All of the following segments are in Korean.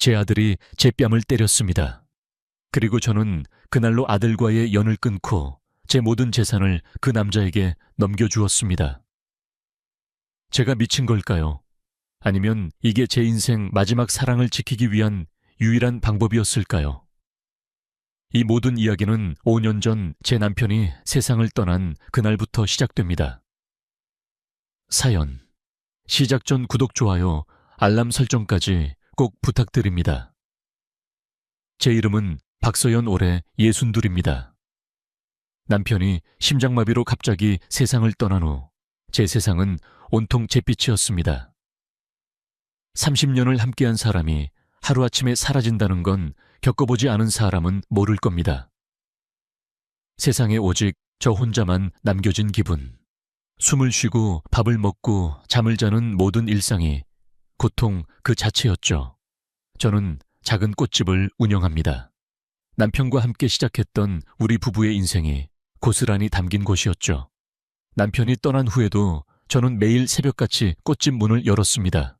제 아들이 제 뺨을 때렸습니다. 그리고 저는 그날로 아들과의 연을 끊고 제 모든 재산을 그 남자에게 넘겨주었습니다. 제가 미친 걸까요? 아니면 이게 제 인생 마지막 사랑을 지키기 위한 유일한 방법이었을까요? 이 모든 이야기는 5년 전 제 남편이 세상을 떠난 그날부터 시작됩니다. 사연. 시작 전 구독, 좋아요, 알람 설정까지 꼭 부탁드립니다. 제 이름은 박서연, 올해 62입니다. 남편이 심장마비로 갑자기 세상을 떠난 후 제 세상은 온통 잿빛이었습니다. 30년을 함께한 사람이 하루아침에 사라진다는 건 겪어보지 않은 사람은 모를 겁니다. 세상에 오직 저 혼자만 남겨진 기분. 숨을 쉬고 밥을 먹고 잠을 자는 모든 일상이 고통 그 자체였죠. 저는 작은 꽃집을 운영합니다. 남편과 함께 시작했던 우리 부부의 인생이 고스란히 담긴 곳이었죠. 남편이 떠난 후에도 저는 매일 새벽같이 꽃집 문을 열었습니다.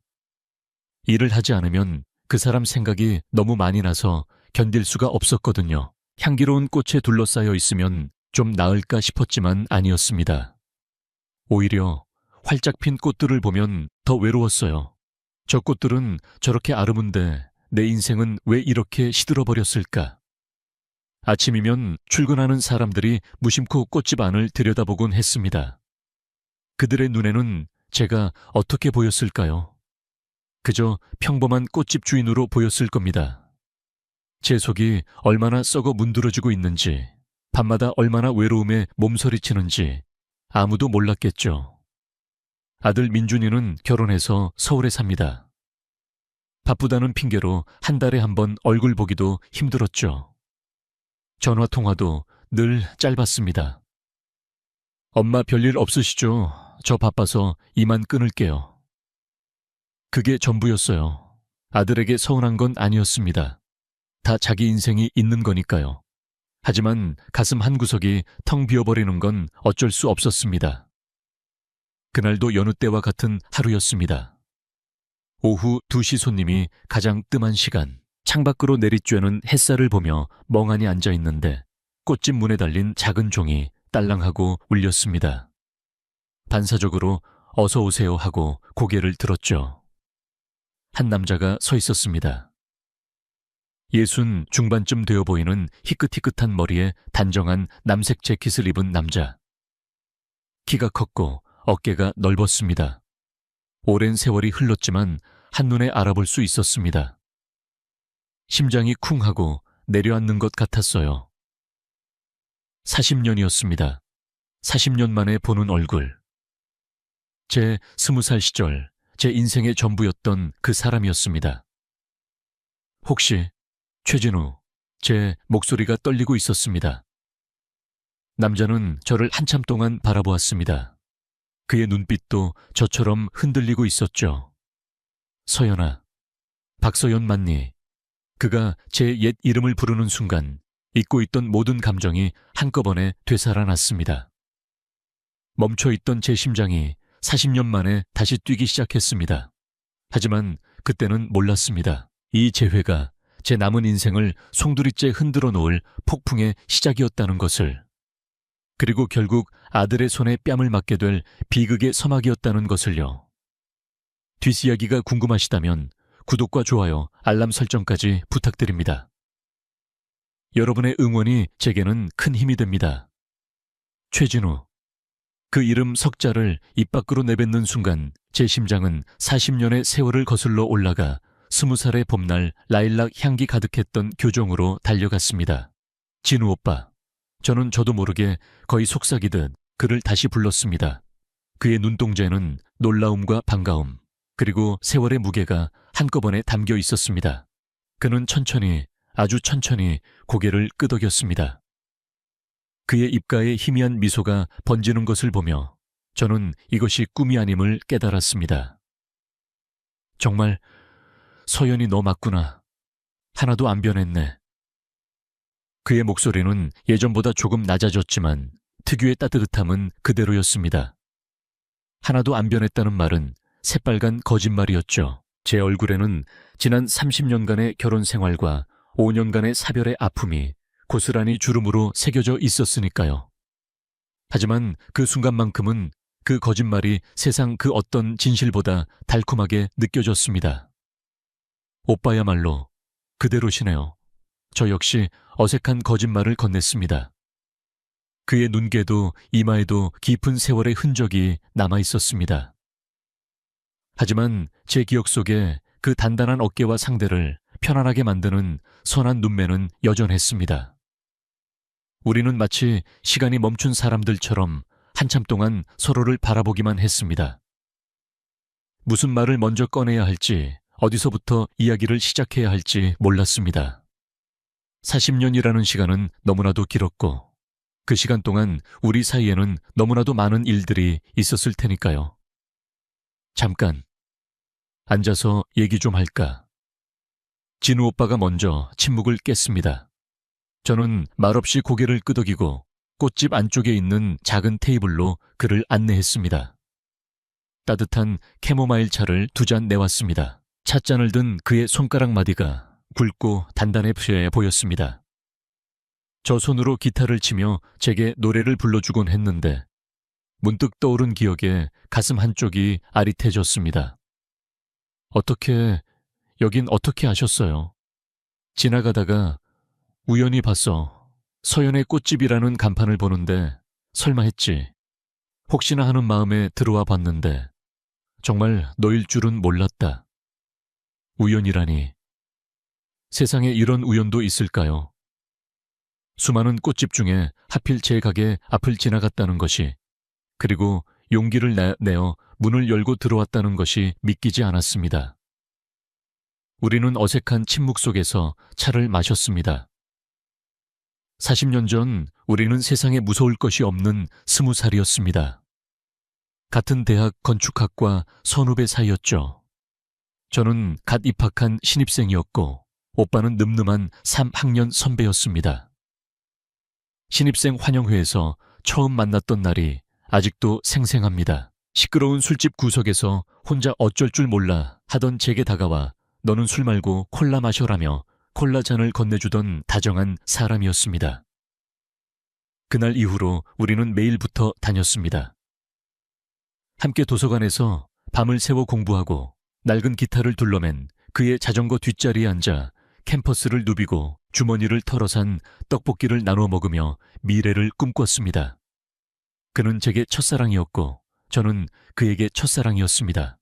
일을 하지 않으면 그 사람 생각이 너무 많이 나서 견딜 수가 없었거든요. 향기로운 꽃에 둘러싸여 있으면 좀 나을까 싶었지만 아니었습니다. 오히려 활짝 핀 꽃들을 보면 더 외로웠어요. 저 꽃들은 저렇게 아름은데 내 인생은 왜 이렇게 시들어버렸을까? 아침이면 출근하는 사람들이 무심코 꽃집 안을 들여다보곤 했습니다. 그들의 눈에는 제가 어떻게 보였을까요? 그저 평범한 꽃집 주인으로 보였을 겁니다. 제 속이 얼마나 썩어 문드러지고 있는지, 밤마다 얼마나 외로움에 몸서리치는지 아무도 몰랐겠죠. 아들 민준이는 결혼해서 서울에 삽니다. 바쁘다는 핑계로 한 달에 한 번 얼굴 보기도 힘들었죠. 전화 통화도 늘 짧았습니다. 엄마, 별일 없으시죠? 저 바빠서 이만 끊을게요. 그게 전부였어요. 아들에게 서운한 건 아니었습니다. 다 자기 인생이 있는 거니까요. 하지만 가슴 한구석이 텅 비어버리는 건 어쩔 수 없었습니다. 그날도 여느 때와 같은 하루였습니다. 오후 2시, 손님이 가장 뜸한 시간. 창밖으로 내리쬐는 햇살을 보며 멍하니 앉아있는데 꽃집 문에 달린 작은 종이 딸랑하고 울렸습니다. 반사적으로 어서 오세요 하고 고개를 들었죠. 한 남자가 서 있었습니다. 60 중반쯤 되어 보이는 희끗희끗한 머리에 단정한 남색 재킷을 입은 남자. 키가 컸고 어깨가 넓었습니다. 오랜 세월이 흘렀지만 한눈에 알아볼 수 있었습니다. 심장이 쿵하고 내려앉는 것 같았어요. 40년이었습니다. 40년 만에 보는 얼굴. 제 20살 시절 제 인생의 전부였던 그 사람이었습니다. 혹시 최진우, 제 목소리가 떨리고 있었습니다. 남자는 저를 한참 동안 바라보았습니다. 그의 눈빛도 저처럼 흔들리고 있었죠. 서연아, 박서연 맞니? 그가 제 옛 이름을 부르는 순간 잊고 있던 모든 감정이 한꺼번에 되살아났습니다. 멈춰있던 제 심장이 40년 만에 다시 뛰기 시작했습니다. 하지만 그때는 몰랐습니다. 이 재회가 제 남은 인생을 송두리째 흔들어 놓을 폭풍의 시작이었다는 것을. 그리고 결국 아들의 손에 뺨을 맞게 될 비극의 서막이었다는 것을요. 뒷이야기가 궁금하시다면 구독과 좋아요, 알람 설정까지 부탁드립니다. 여러분의 응원이 제게는 큰 힘이 됩니다. 최진우. 그 이름 석자를 입 밖으로 내뱉는 순간 제 심장은 40년의 세월을 거슬러 올라가 20살의 봄날 라일락 향기 가득했던 교정으로 달려갔습니다. 진우 오빠. 저는 저도 모르게 거의 속삭이듯 그를 다시 불렀습니다. 그의 눈동자에는 놀라움과 반가움, 그리고 세월의 무게가 한꺼번에 담겨 있었습니다. 그는 천천히, 아주 천천히 고개를 끄덕였습니다. 그의 입가에 희미한 미소가 번지는 것을 보며 저는 이것이 꿈이 아님을 깨달았습니다. 정말 서연이 너 맞구나. 하나도 안 변했네. 그의 목소리는 예전보다 조금 낮아졌지만 특유의 따뜻함은 그대로였습니다. 하나도 안 변했다는 말은 새빨간 거짓말이었죠. 제 얼굴에는 지난 30년간의 결혼 생활과 5년간의 사별의 아픔이 고스란히 주름으로 새겨져 있었으니까요. 하지만 그 순간만큼은 그 거짓말이 세상 그 어떤 진실보다 달콤하게 느껴졌습니다. 오빠야말로 그대로시네요. 저 역시 어색한 거짓말을 건넸습니다. 그의 눈께도 이마에도 깊은 세월의 흔적이 남아 있었습니다. 하지만 제 기억 속에 그 단단한 어깨와 상대를 편안하게 만드는 선한 눈매는 여전했습니다. 우리는 마치 시간이 멈춘 사람들처럼 한참 동안 서로를 바라보기만 했습니다. 무슨 말을 먼저 꺼내야 할지, 어디서부터 이야기를 시작해야 할지 몰랐습니다. 40년이라는 시간은 너무나도 길었고, 그 시간 동안 우리 사이에는 너무나도 많은 일들이 있었을 테니까요. 잠깐, 앉아서 얘기 좀 할까? 진우 오빠가 먼저 침묵을 깼습니다. 저는 말없이 고개를 끄덕이고 꽃집 안쪽에 있는 작은 테이블로 그를 안내했습니다. 따뜻한 캐모마일 차를 2잔 내왔습니다. 찻잔을 든 그의 손가락 마디가 굵고 단단해 보였습니다. 저 손으로 기타를 치며 제게 노래를 불러주곤 했는데 문득 떠오른 기억에 가슴 한쪽이 아릿해졌습니다. 여긴 어떻게 아셨어요? 지나가다가 우연히 봤어. 서연의 꽃집이라는 간판을 보는데 설마 했지. 혹시나 하는 마음에 들어와 봤는데 정말 너일 줄은 몰랐다. 우연이라니. 세상에 이런 우연도 있을까요? 수많은 꽃집 중에 하필 제 가게 앞을 지나갔다는 것이, 그리고 용기를 내어 문을 열고 들어왔다는 것이 믿기지 않았습니다. 우리는 어색한 침묵 속에서 차를 마셨습니다. 40년 전 우리는 세상에 무서울 것이 없는 20살이었습니다. 같은 대학 건축학과 선후배 사이였죠. 저는 갓 입학한 신입생이었고 오빠는 늠름한 3학년 선배였습니다. 신입생 환영회에서 처음 만났던 날이 아직도 생생합니다. 시끄러운 술집 구석에서 혼자 어쩔 줄 몰라 하던 제게 다가와 너는 술 말고 콜라 마셔라며 콜라 잔을 건네주던 다정한 사람이었습니다. 그날 이후로 우리는 매일 붙어 다녔습니다. 함께 도서관에서 밤을 새워 공부하고 낡은 기타를 둘러맨 그의 자전거 뒷자리에 앉아 캠퍼스를 누비고 주머니를 털어산 떡볶이를 나눠 먹으며 미래를 꿈꿨습니다. 그는 제게 첫사랑이었고 저는 그에게 첫사랑이었습니다.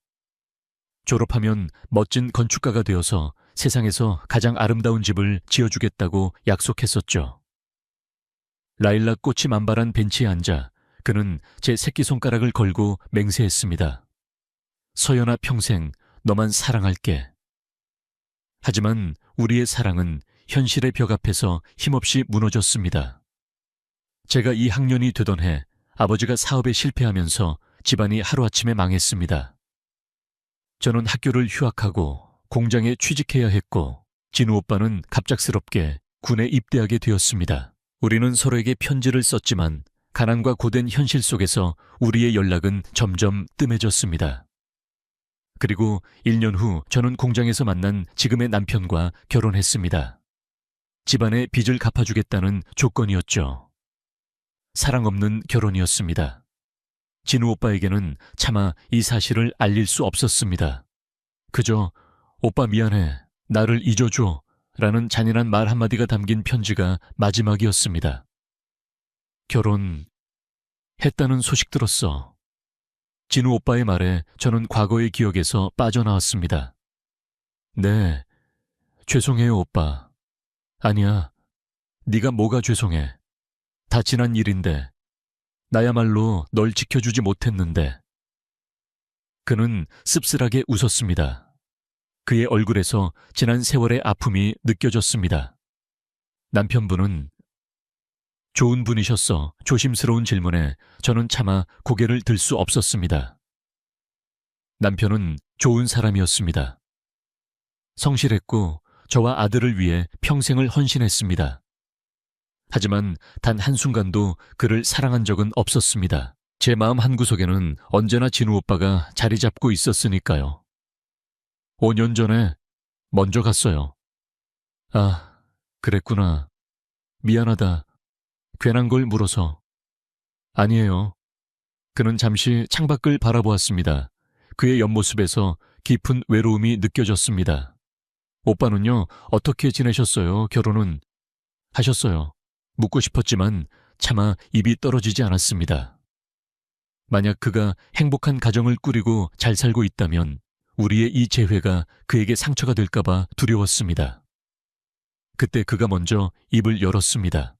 졸업하면 멋진 건축가가 되어서 세상에서 가장 아름다운 집을 지어주겠다고 약속했었죠. 라일락 꽃이 만발한 벤치에 앉아 그는 제 새끼손가락을 걸고 맹세했습니다. 서연아, 평생 너만 사랑할게. 하지만 우리의 사랑은 현실의 벽 앞에서 힘없이 무너졌습니다. 제가 2학년이 되던 해 아버지가 사업에 실패하면서 집안이 하루아침에 망했습니다. 저는 학교를 휴학하고 공장에 취직해야 했고 진우 오빠는 갑작스럽게 군에 입대하게 되었습니다. 우리는 서로에게 편지를 썼지만 가난과 고된 현실 속에서 우리의 연락은 점점 뜸해졌습니다. 그리고 1년 후 저는 공장에서 만난 지금의 남편과 결혼했습니다. 집안의 빚을 갚아주겠다는 조건이었죠. 사랑 없는 결혼이었습니다. 진우 오빠에게는 차마 이 사실을 알릴 수 없었습니다. 그저 오빠 미안해, 나를 잊어줘 라는 잔인한 말 한마디가 담긴 편지가 마지막이었습니다. 결혼했다는 소식 들었어. 진우 오빠의 말에 저는 과거의 기억에서 빠져나왔습니다. 네, 죄송해요 오빠. 아니야, 네가 뭐가 죄송해. 다 지난 일인데 나야말로 널 지켜주지 못했는데. 그는 씁쓸하게 웃었습니다. 그의 얼굴에서 지난 세월의 아픔이 느껴졌습니다. 남편분은 좋은 분이셨어. 조심스러운 질문에 저는 차마 고개를 들 수 없었습니다. 남편은 좋은 사람이었습니다. 성실했고 저와 아들을 위해 평생을 헌신했습니다. 하지만 단 한순간도 그를 사랑한 적은 없었습니다. 제 마음 한구석에는 언제나 진우 오빠가 자리 잡고 있었으니까요. 5년 전에 먼저 갔어요. 아, 그랬구나. 미안하다. 괜한 걸 물어서. 아니에요. 그는 잠시 창밖을 바라보았습니다. 그의 옆모습에서 깊은 외로움이 느껴졌습니다. 오빠는요, 어떻게 지내셨어요? 결혼은? 하셨어요. 묻고 싶었지만 차마 입이 떨어지지 않았습니다. 만약 그가 행복한 가정을 꾸리고 잘 살고 있다면 우리의 이 재회가 그에게 상처가 될까봐 두려웠습니다. 그때 그가 먼저 입을 열었습니다.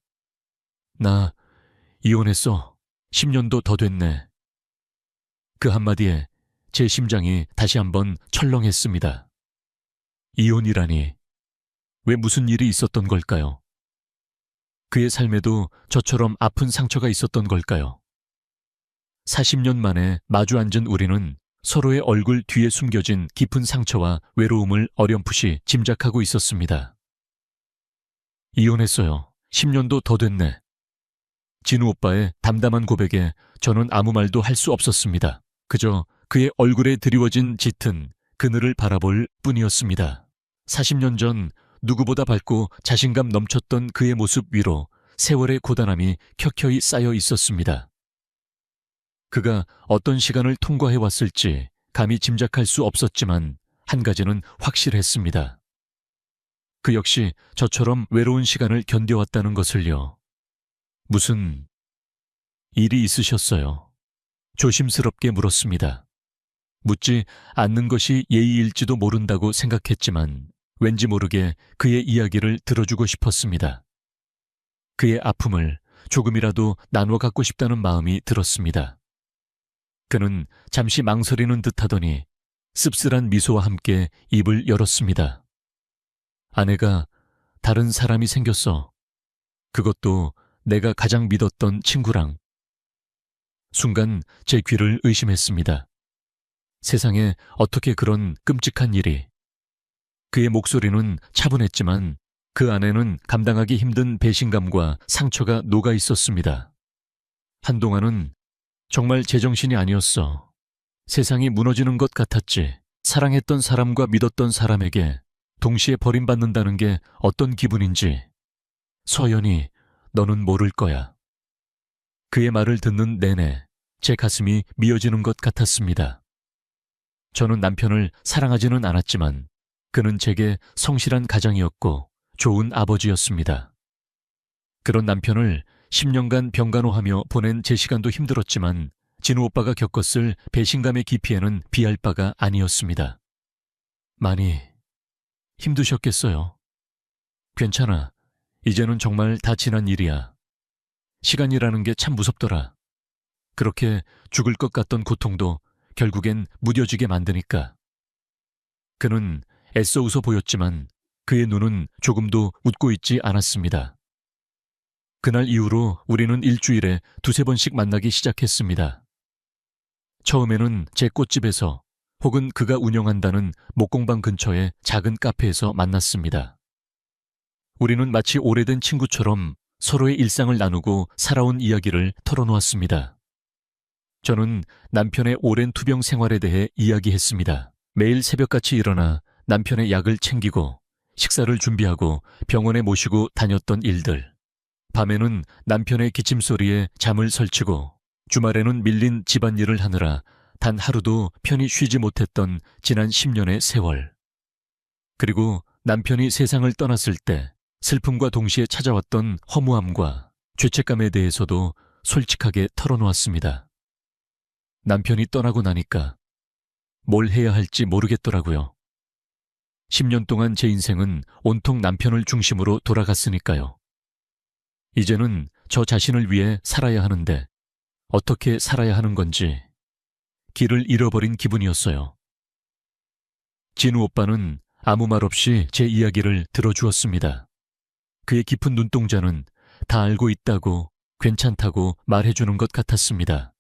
나 이혼했어. 10년도 더 됐네. 그 한마디에 제 심장이 다시 한번 철렁했습니다. 이혼이라니. 왜 무슨 일이 있었던 걸까요? 그의 삶에도 저처럼 아픈 상처가 있었던 걸까요? 40년 만에 마주 앉은 우리는 서로의 얼굴 뒤에 숨겨진 깊은 상처와 외로움을 어렴풋이 짐작하고 있었습니다. 이혼했어요. 10년도 더 됐네. 진우 오빠의 담담한 고백에 저는 아무 말도 할 수 없었습니다. 그저 그의 얼굴에 드리워진 짙은 그늘을 바라볼 뿐이었습니다. 40년 전 누구보다 밝고 자신감 넘쳤던 그의 모습 위로 세월의 고단함이 켜켜이 쌓여 있었습니다. 그가 어떤 시간을 통과해 왔을지 감히 짐작할 수 없었지만 한 가지는 확실했습니다. 그 역시 저처럼 외로운 시간을 견뎌왔다는 것을요. 무슨 일이 있으셨어요? 조심스럽게 물었습니다. 묻지 않는 것이 예의일지도 모른다고 생각했지만 왠지 모르게 그의 이야기를 들어주고 싶었습니다. 그의 아픔을 조금이라도 나눠 갖고 싶다는 마음이 들었습니다. 그는 잠시 망설이는 듯하더니 씁쓸한 미소와 함께 입을 열었습니다. 아내가 다른 사람이 생겼어. 그것도 내가 가장 믿었던 친구랑. 순간 제 귀를 의심했습니다. 세상에 어떻게 그런 끔찍한 일이. 그의 목소리는 차분했지만 그 안에는 감당하기 힘든 배신감과 상처가 녹아 있었습니다. 한동안은 정말 제정신이 아니었어. 세상이 무너지는 것 같았지. 사랑했던 사람과 믿었던 사람에게 동시에 버림받는다는 게 어떤 기분인지. 서연이, 너는 모를 거야. 그의 말을 듣는 내내 제 가슴이 미어지는 것 같았습니다. 저는 남편을 사랑하지는 않았지만 그는 제게 성실한 가장이었고 좋은 아버지였습니다. 그런 남편을 10년간 병간호하며 보낸 제 시간도 힘들었지만 진우 오빠가 겪었을 배신감의 깊이에는 비할 바가 아니었습니다. 많이 힘드셨겠어요. 괜찮아. 이제는 정말 다 지난 일이야. 시간이라는 게 참 무섭더라. 그렇게 죽을 것 같던 고통도 결국엔 무뎌지게 만드니까. 그는 애써 웃어 보였지만 그의 눈은 조금도 웃고 있지 않았습니다. 그날 이후로 우리는 일주일에 2~3번씩 만나기 시작했습니다. 처음에는 제 꽃집에서 혹은 그가 운영한다는 목공방 근처의 작은 카페에서 만났습니다. 우리는 마치 오래된 친구처럼 서로의 일상을 나누고 살아온 이야기를 털어놓았습니다. 저는 남편의 오랜 투병 생활에 대해 이야기했습니다. 매일 새벽같이 일어나 남편의 약을 챙기고 식사를 준비하고 병원에 모시고 다녔던 일들. 밤에는 남편의 기침소리에 잠을 설치고 주말에는 밀린 집안일을 하느라 단 하루도 편히 쉬지 못했던 지난 10년의 세월. 그리고 남편이 세상을 떠났을 때 슬픔과 동시에 찾아왔던 허무함과 죄책감에 대해서도 솔직하게 털어놓았습니다. 남편이 떠나고 나니까 뭘 해야 할지 모르겠더라고요. 10년 동안 제 인생은 온통 남편을 중심으로 돌아갔으니까요. 이제는 저 자신을 위해 살아야 하는데 어떻게 살아야 하는 건지 길을 잃어버린 기분이었어요. 진우 오빠는 아무 말 없이 제 이야기를 들어주었습니다. 그의 깊은 눈동자는 다 알고 있다고 괜찮다고 말해주는 것 같았습니다.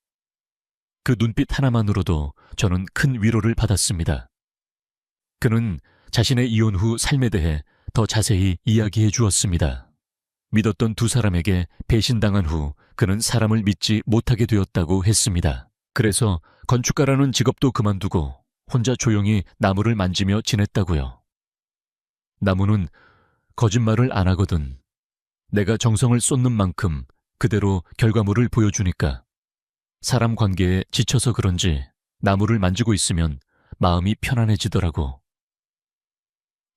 그 눈빛 하나만으로도 저는 큰 위로를 받았습니다. 그는 자신의 이혼 후 삶에 대해 더 자세히 이야기해 주었습니다. 믿었던 두 사람에게 배신당한 후 그는 사람을 믿지 못하게 되었다고 했습니다. 그래서 건축가라는 직업도 그만두고 혼자 조용히 나무를 만지며 지냈다고요. 나무는 거짓말을 안 하거든. 내가 정성을 쏟는 만큼 그대로 결과물을 보여주니까. 사람 관계에 지쳐서 그런지 나무를 만지고 있으면 마음이 편안해지더라고.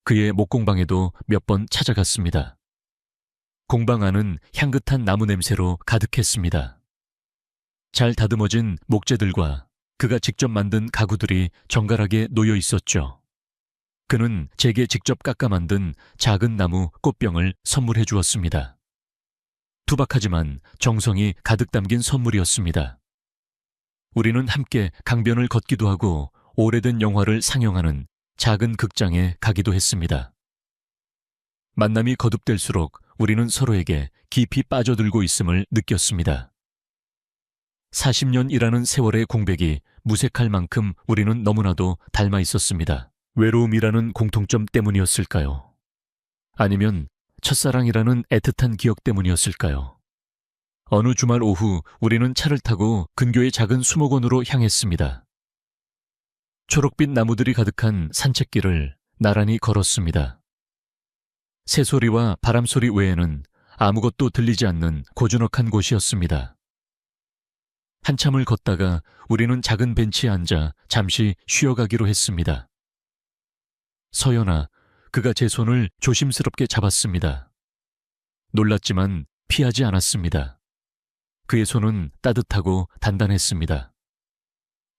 그의 목공방에도 몇 번 찾아갔습니다. 공방 안은 향긋한 나무 냄새로 가득했습니다. 잘 다듬어진 목재들과 그가 직접 만든 가구들이 정갈하게 놓여 있었죠. 그는 제게 직접 깎아 만든 작은 나무 꽃병을 선물해 주었습니다. 투박하지만 정성이 가득 담긴 선물이었습니다. 우리는 함께 강변을 걷기도 하고 오래된 영화를 상영하는 작은 극장에 가기도 했습니다. 만남이 거듭될수록 우리는 서로에게 깊이 빠져들고 있음을 느꼈습니다. 40년이라는 세월의 공백이 무색할 만큼 우리는 너무나도 닮아 있었습니다. 외로움이라는 공통점 때문이었을까요? 아니면 첫사랑이라는 애틋한 기억 때문이었을까요? 어느 주말 오후 우리는 차를 타고 근교의 작은 수목원으로 향했습니다. 초록빛 나무들이 가득한 산책길을 나란히 걸었습니다. 새소리와 바람소리 외에는 아무것도 들리지 않는 고즈넉한 곳이었습니다. 한참을 걷다가 우리는 작은 벤치에 앉아 잠시 쉬어가기로 했습니다. 서연아, 그가 제 손을 조심스럽게 잡았습니다. 놀랐지만 피하지 않았습니다. 그의 손은 따뜻하고 단단했습니다.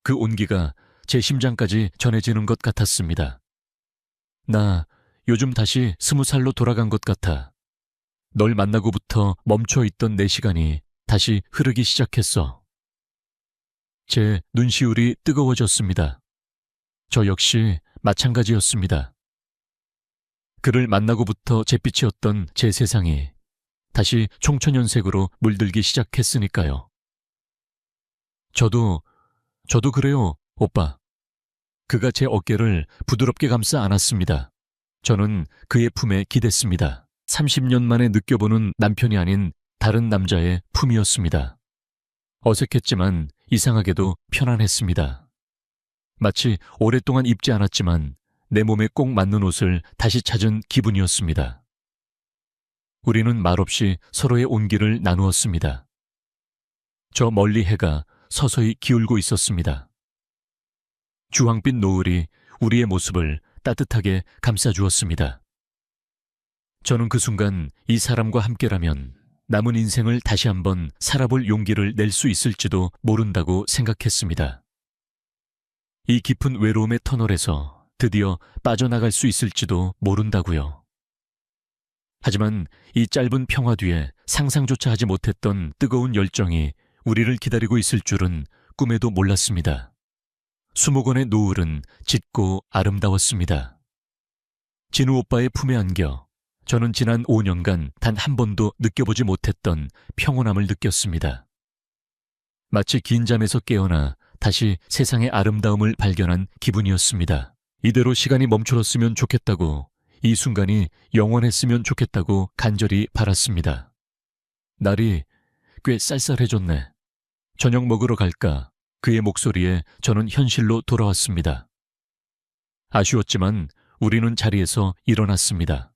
그 온기가 제 심장까지 전해지는 것 같았습니다. 나 요즘 다시 20살로 돌아간 것 같아. 널 만나고부터 멈춰있던 내 시간이 다시 흐르기 시작했어. 제 눈시울이 뜨거워졌습니다. 저 역시 마찬가지였습니다. 그를 만나고부터 잿빛이었던 제 세상이 다시 총천연색으로 물들기 시작했으니까요. 저도 그래요, 오빠. 그가 제 어깨를 부드럽게 감싸 안았습니다. 저는 그의 품에 기댔습니다. 30년 만에 느껴보는 남편이 아닌 다른 남자의 품이었습니다. 어색했지만 이상하게도 편안했습니다. 마치 오랫동안 입지 않았지만 내 몸에 꼭 맞는 옷을 다시 찾은 기분이었습니다. 우리는 말없이 서로의 온기를 나누었습니다. 저 멀리 해가 서서히 기울고 있었습니다. 주황빛 노을이 우리의 모습을 따뜻하게 감싸주었습니다. 저는 그 순간 이 사람과 함께라면 남은 인생을 다시 한번 살아볼 용기를 낼 수 있을지도 모른다고 생각했습니다. 이 깊은 외로움의 터널에서 드디어 빠져나갈 수 있을지도 모른다고요. 하지만 이 짧은 평화 뒤에 상상조차 하지 못했던 뜨거운 열정이 우리를 기다리고 있을 줄은 꿈에도 몰랐습니다. 수목원의 노을은 짙고 아름다웠습니다. 진우 오빠의 품에 안겨 저는 지난 5년간 단 한 번도 느껴보지 못했던 평온함을 느꼈습니다. 마치 긴 잠에서 깨어나 다시 세상의 아름다움을 발견한 기분이었습니다. 이대로 시간이 멈춰졌으면 좋겠다고, 이 순간이 영원했으면 좋겠다고 간절히 바랐습니다. 날이 꽤 쌀쌀해졌네. 저녁 먹으러 갈까? 그의 목소리에 저는 현실로 돌아왔습니다. 아쉬웠지만 우리는 자리에서 일어났습니다.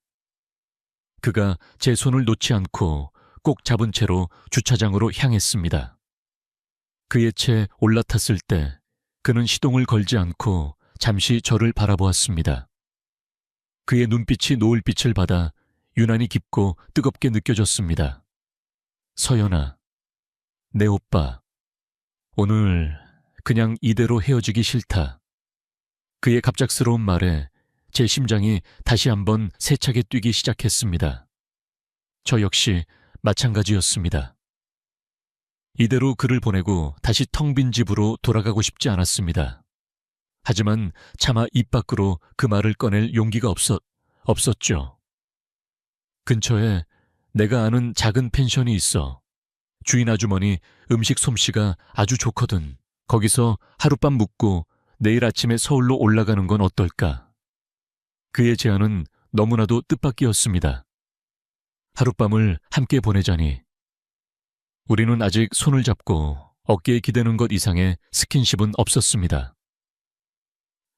그가 제 손을 놓지 않고 꼭 잡은 채로 주차장으로 향했습니다. 그의 채 올라탔을 때 그는 시동을 걸지 않고 잠시 저를 바라보았습니다. 그의 눈빛이 노을빛을 받아 유난히 깊고 뜨겁게 느껴졌습니다. 서연아, 내 오빠, 오늘 그냥 이대로 헤어지기 싫다. 그의 갑작스러운 말에 제 심장이 다시 한번 세차게 뛰기 시작했습니다. 저 역시 마찬가지였습니다. 이대로 그를 보내고 다시 텅 빈 집으로 돌아가고 싶지 않았습니다. 하지만 차마 입 밖으로 그 말을 꺼낼 용기가 없었죠. 근처에 내가 아는 작은 펜션이 있어. 주인 아주머니 음식 솜씨가 아주 좋거든. 거기서 하룻밤 묵고 내일 아침에 서울로 올라가는 건 어떨까? 그의 제안은 너무나도 뜻밖이었습니다. 하룻밤을 함께 보내자니. 우리는 아직 손을 잡고 어깨에 기대는 것 이상의 스킨십은 없었습니다.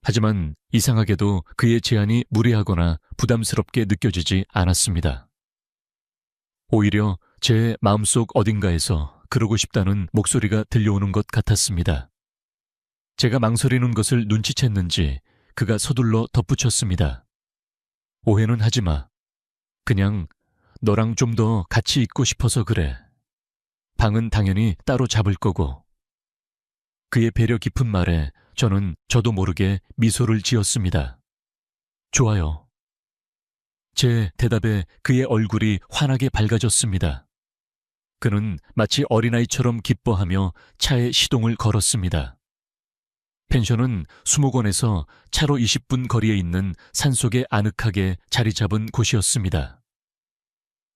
하지만 이상하게도 그의 제안이 무례하거나 부담스럽게 느껴지지 않았습니다. 오히려 제 마음속 어딘가에서 그러고 싶다는 목소리가 들려오는 것 같았습니다. 제가 망설이는 것을 눈치챘는지 그가 서둘러 덧붙였습니다. 오해는 하지 마. 그냥 너랑 좀 더 같이 있고 싶어서 그래. 방은 당연히 따로 잡을 거고. 그의 배려 깊은 말에 저는 저도 모르게 미소를 지었습니다. 좋아요. 제 대답에 그의 얼굴이 환하게 밝아졌습니다. 그는 마치 어린아이처럼 기뻐하며 차에 시동을 걸었습니다. 펜션은 수목원에서 차로 20분 거리에 있는 산속에 아늑하게 자리 잡은 곳이었습니다.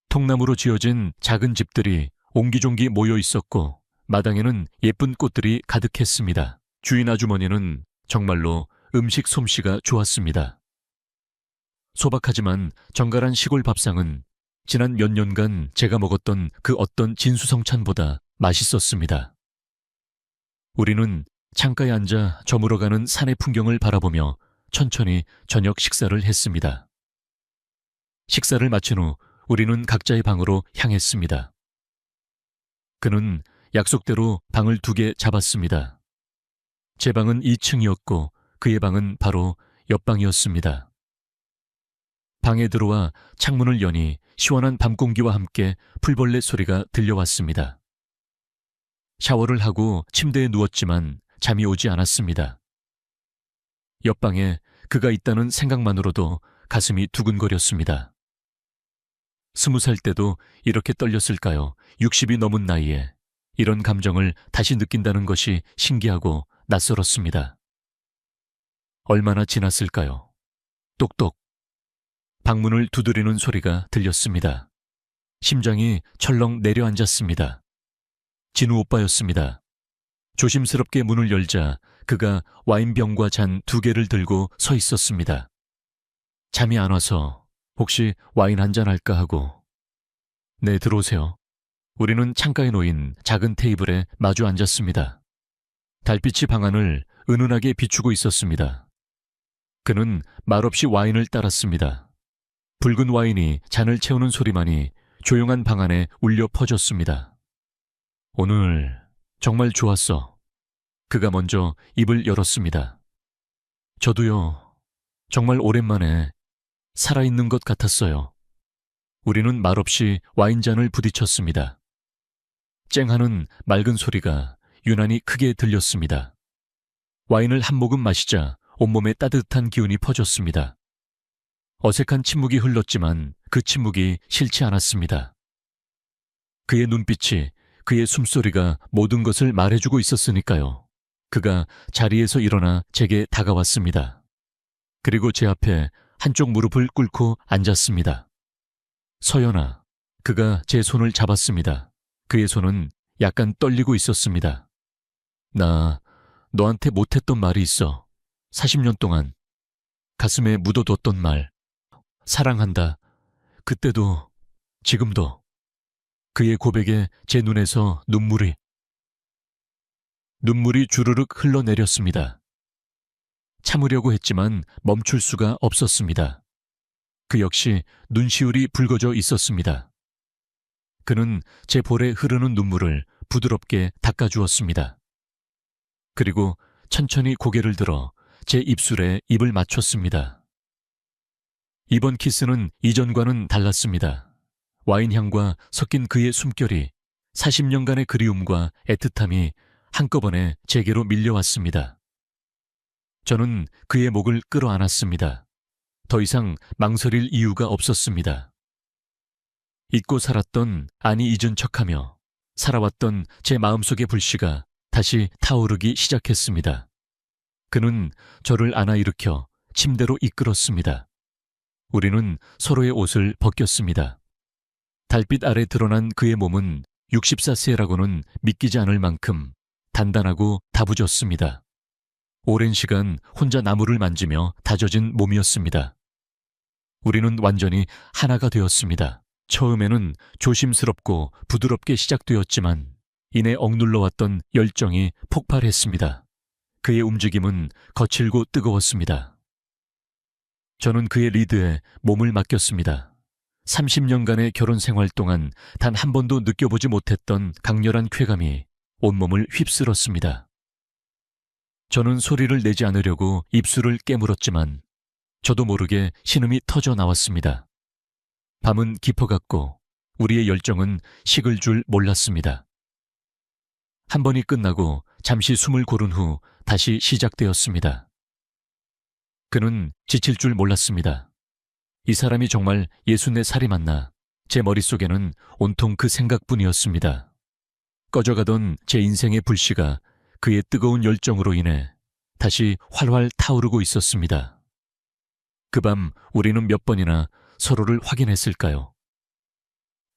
통나무로 지어진 작은 집들이 옹기종기 모여 있었고 마당에는 예쁜 꽃들이 가득했습니다. 주인 아주머니는 정말로 음식 솜씨가 좋았습니다. 소박하지만 정갈한 시골 밥상은 지난 몇 년간 제가 먹었던 그 어떤 진수성찬보다 맛있었습니다. 우리는 창가에 앉아 저물어가는 산의 풍경을 바라보며 천천히 저녁 식사를 했습니다. 식사를 마친 후 우리는 각자의 방으로 향했습니다. 그는 약속대로 방을 2개 잡았습니다. 제 방은 2층이었고 그의 방은 바로 옆방이었습니다. 방에 들어와 창문을 여니 시원한 밤 공기와 함께 풀벌레 소리가 들려왔습니다. 샤워를 하고 침대에 누웠지만 잠이 오지 않았습니다. 옆방에 그가 있다는 생각만으로도 가슴이 두근거렸습니다. 20살 때도 이렇게 떨렸을까요? 60이 넘은 나이에 이런 감정을 다시 느낀다는 것이 신기하고 낯설었습니다. 얼마나 지났을까요? 똑똑. 방문을 두드리는 소리가 들렸습니다. 심장이 철렁 내려앉았습니다. 진우 오빠였습니다. 조심스럽게 문을 열자 그가 와인병과 잔 2개를 들고 서 있었습니다. 잠이 안 와서 혹시 와인 한잔 할까 하고. 네, 들어오세요. 우리는 창가에 놓인 작은 테이블에 마주 앉았습니다. 달빛이 방 안을 은은하게 비추고 있었습니다. 그는 말없이 와인을 따랐습니다. 붉은 와인이 잔을 채우는 소리만이 조용한 방 안에 울려 퍼졌습니다. 오늘 정말 좋았어. 그가 먼저 입을 열었습니다. 저도요. 정말 오랜만에 살아있는 것 같았어요. 우리는 말없이 와인잔을 부딪혔습니다. 쨍하는 맑은 소리가 유난히 크게 들렸습니다. 와인을 한 모금 마시자 온몸에 따뜻한 기운이 퍼졌습니다. 어색한 침묵이 흘렀지만 그 침묵이 싫지 않았습니다. 그의 눈빛이, 그의 숨소리가 모든 것을 말해주고 있었으니까요. 그가 자리에서 일어나 제게 다가왔습니다. 그리고 제 앞에 한쪽 무릎을 꿇고 앉았습니다. 서연아, 그가 제 손을 잡았습니다. 그의 손은 약간 떨리고 있었습니다. 나 너한테 못했던 말이 있어. 40년 동안 가슴에 묻어뒀던 말. 사랑한다. 그때도 지금도. 그의 고백에 제 눈에서 눈물이 주르륵 흘러내렸습니다. 참으려고 했지만 멈출 수가 없었습니다. 그 역시 눈시울이 붉어져 있었습니다. 그는 제 볼에 흐르는 눈물을 부드럽게 닦아주었습니다. 그리고 천천히 고개를 들어 제 입술에 입을 맞췄습니다. 이번 키스는 이전과는 달랐습니다. 와인 향과 섞인 그의 숨결이 40년간의 그리움과 애틋함이 한꺼번에 제게로 밀려왔습니다. 저는 그의 목을 끌어안았습니다. 더 이상 망설일 이유가 없었습니다. 잊고 살았던, 아니 잊은 척하며 살아왔던 제 마음속의 불씨가 다시 타오르기 시작했습니다. 그는 저를 안아 일으켜 침대로 이끌었습니다. 우리는 서로의 옷을 벗겼습니다. 달빛 아래 드러난 그의 몸은 64세라고는 믿기지 않을 만큼 단단하고 다부졌습니다. 오랜 시간 혼자 나무를 만지며 다져진 몸이었습니다. 우리는 완전히 하나가 되었습니다. 처음에는 조심스럽고 부드럽게 시작되었지만 이내 억눌러왔던 열정이 폭발했습니다. 그의 움직임은 거칠고 뜨거웠습니다. 저는 그의 리드에 몸을 맡겼습니다. 30년간의 결혼 생활 동안 단 한 번도 느껴보지 못했던 강렬한 쾌감이 온몸을 휩쓸었습니다. 저는 소리를 내지 않으려고 입술을 깨물었지만 저도 모르게 신음이 터져 나왔습니다. 밤은 깊어갔고 우리의 열정은 식을 줄 몰랐습니다. 한 번이 끝나고 잠시 숨을 고른 후 다시 시작되었습니다. 그는 지칠 줄 몰랐습니다. 이 사람이 정말 64살이 맞나? 제 머릿속에는 온통 그 생각뿐이었습니다. 꺼져가던 제 인생의 불씨가 그의 뜨거운 열정으로 인해 다시 활활 타오르고 있었습니다. 그 밤 우리는 몇 번이나 서로를 확인했을까요?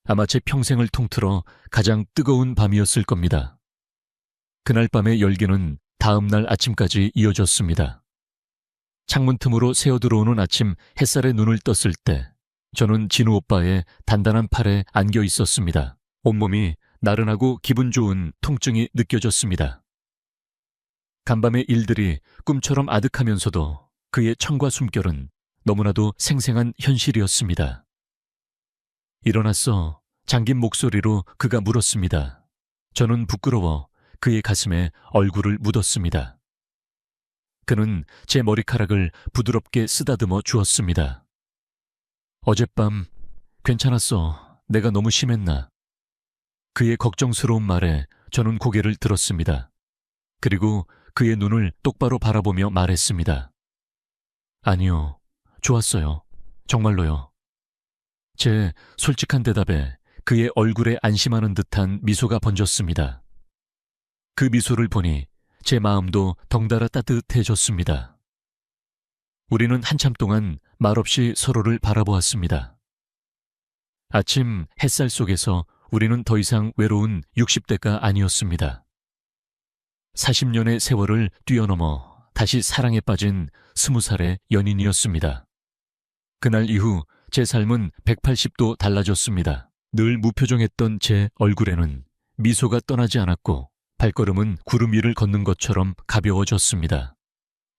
아마 제 평생을 통틀어 가장 뜨거운 밤이었을 겁니다. 그날 밤의 열기는 다음 날 아침까지 이어졌습니다. 창문 틈으로 새어들어오는 아침 햇살에 눈을 떴을 때 저는 진우 오빠의 단단한 팔에 안겨 있었습니다. 온몸이 나른하고 기분 좋은 통증이 느껴졌습니다. 간밤의 일들이 꿈처럼 아득하면서도 그의 청과 숨결은 너무나도 생생한 현실이었습니다. 일어났어. 잠긴 목소리로 그가 물었습니다. 저는 부끄러워 그의 가슴에 얼굴을 묻었습니다. 그는 제 머리카락을 부드럽게 쓰다듬어 주었습니다. 어젯밤 괜찮았어. 내가 너무 심했나? 그의 걱정스러운 말에 저는 고개를 들었습니다. 그리고 그의 눈을 똑바로 바라보며 말했습니다. 아니요, 좋았어요. 정말로요. 제 솔직한 대답에 그의 얼굴에 안심하는 듯한 미소가 번졌습니다. 그 미소를 보니 제 마음도 덩달아 따뜻해졌습니다. 우리는 한참 동안 말없이 서로를 바라보았습니다. 아침 햇살 속에서 우리는 더 이상 외로운 60대가 아니었습니다. 40년의 세월을 뛰어넘어 다시 사랑에 빠진 20살의 연인이었습니다. 그날 이후 제 삶은 180도 달라졌습니다. 늘 무표정했던 제 얼굴에는 미소가 떠나지 않았고 발걸음은 구름 위를 걷는 것처럼 가벼워졌습니다.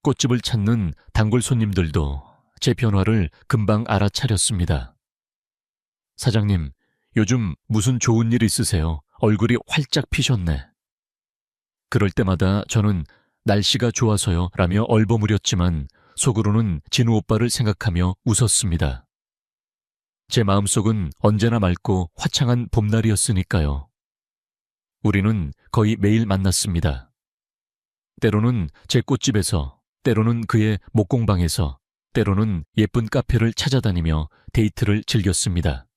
꽃집을 찾는 단골 손님들도 제 변화를 금방 알아차렸습니다. 사장님, 요즘 무슨 좋은 일 있으세요? 얼굴이 활짝 피셨네. 그럴 때마다 저는 날씨가 좋아서요 라며 얼버무렸지만 속으로는 진우 오빠를 생각하며 웃었습니다. 제 마음속은 언제나 맑고 화창한 봄날이었으니까요. 우리는 거의 매일 만났습니다. 때로는 제 꽃집에서, 때로는 그의 목공방에서, 때로는 예쁜 카페를 찾아다니며 데이트를 즐겼습니다.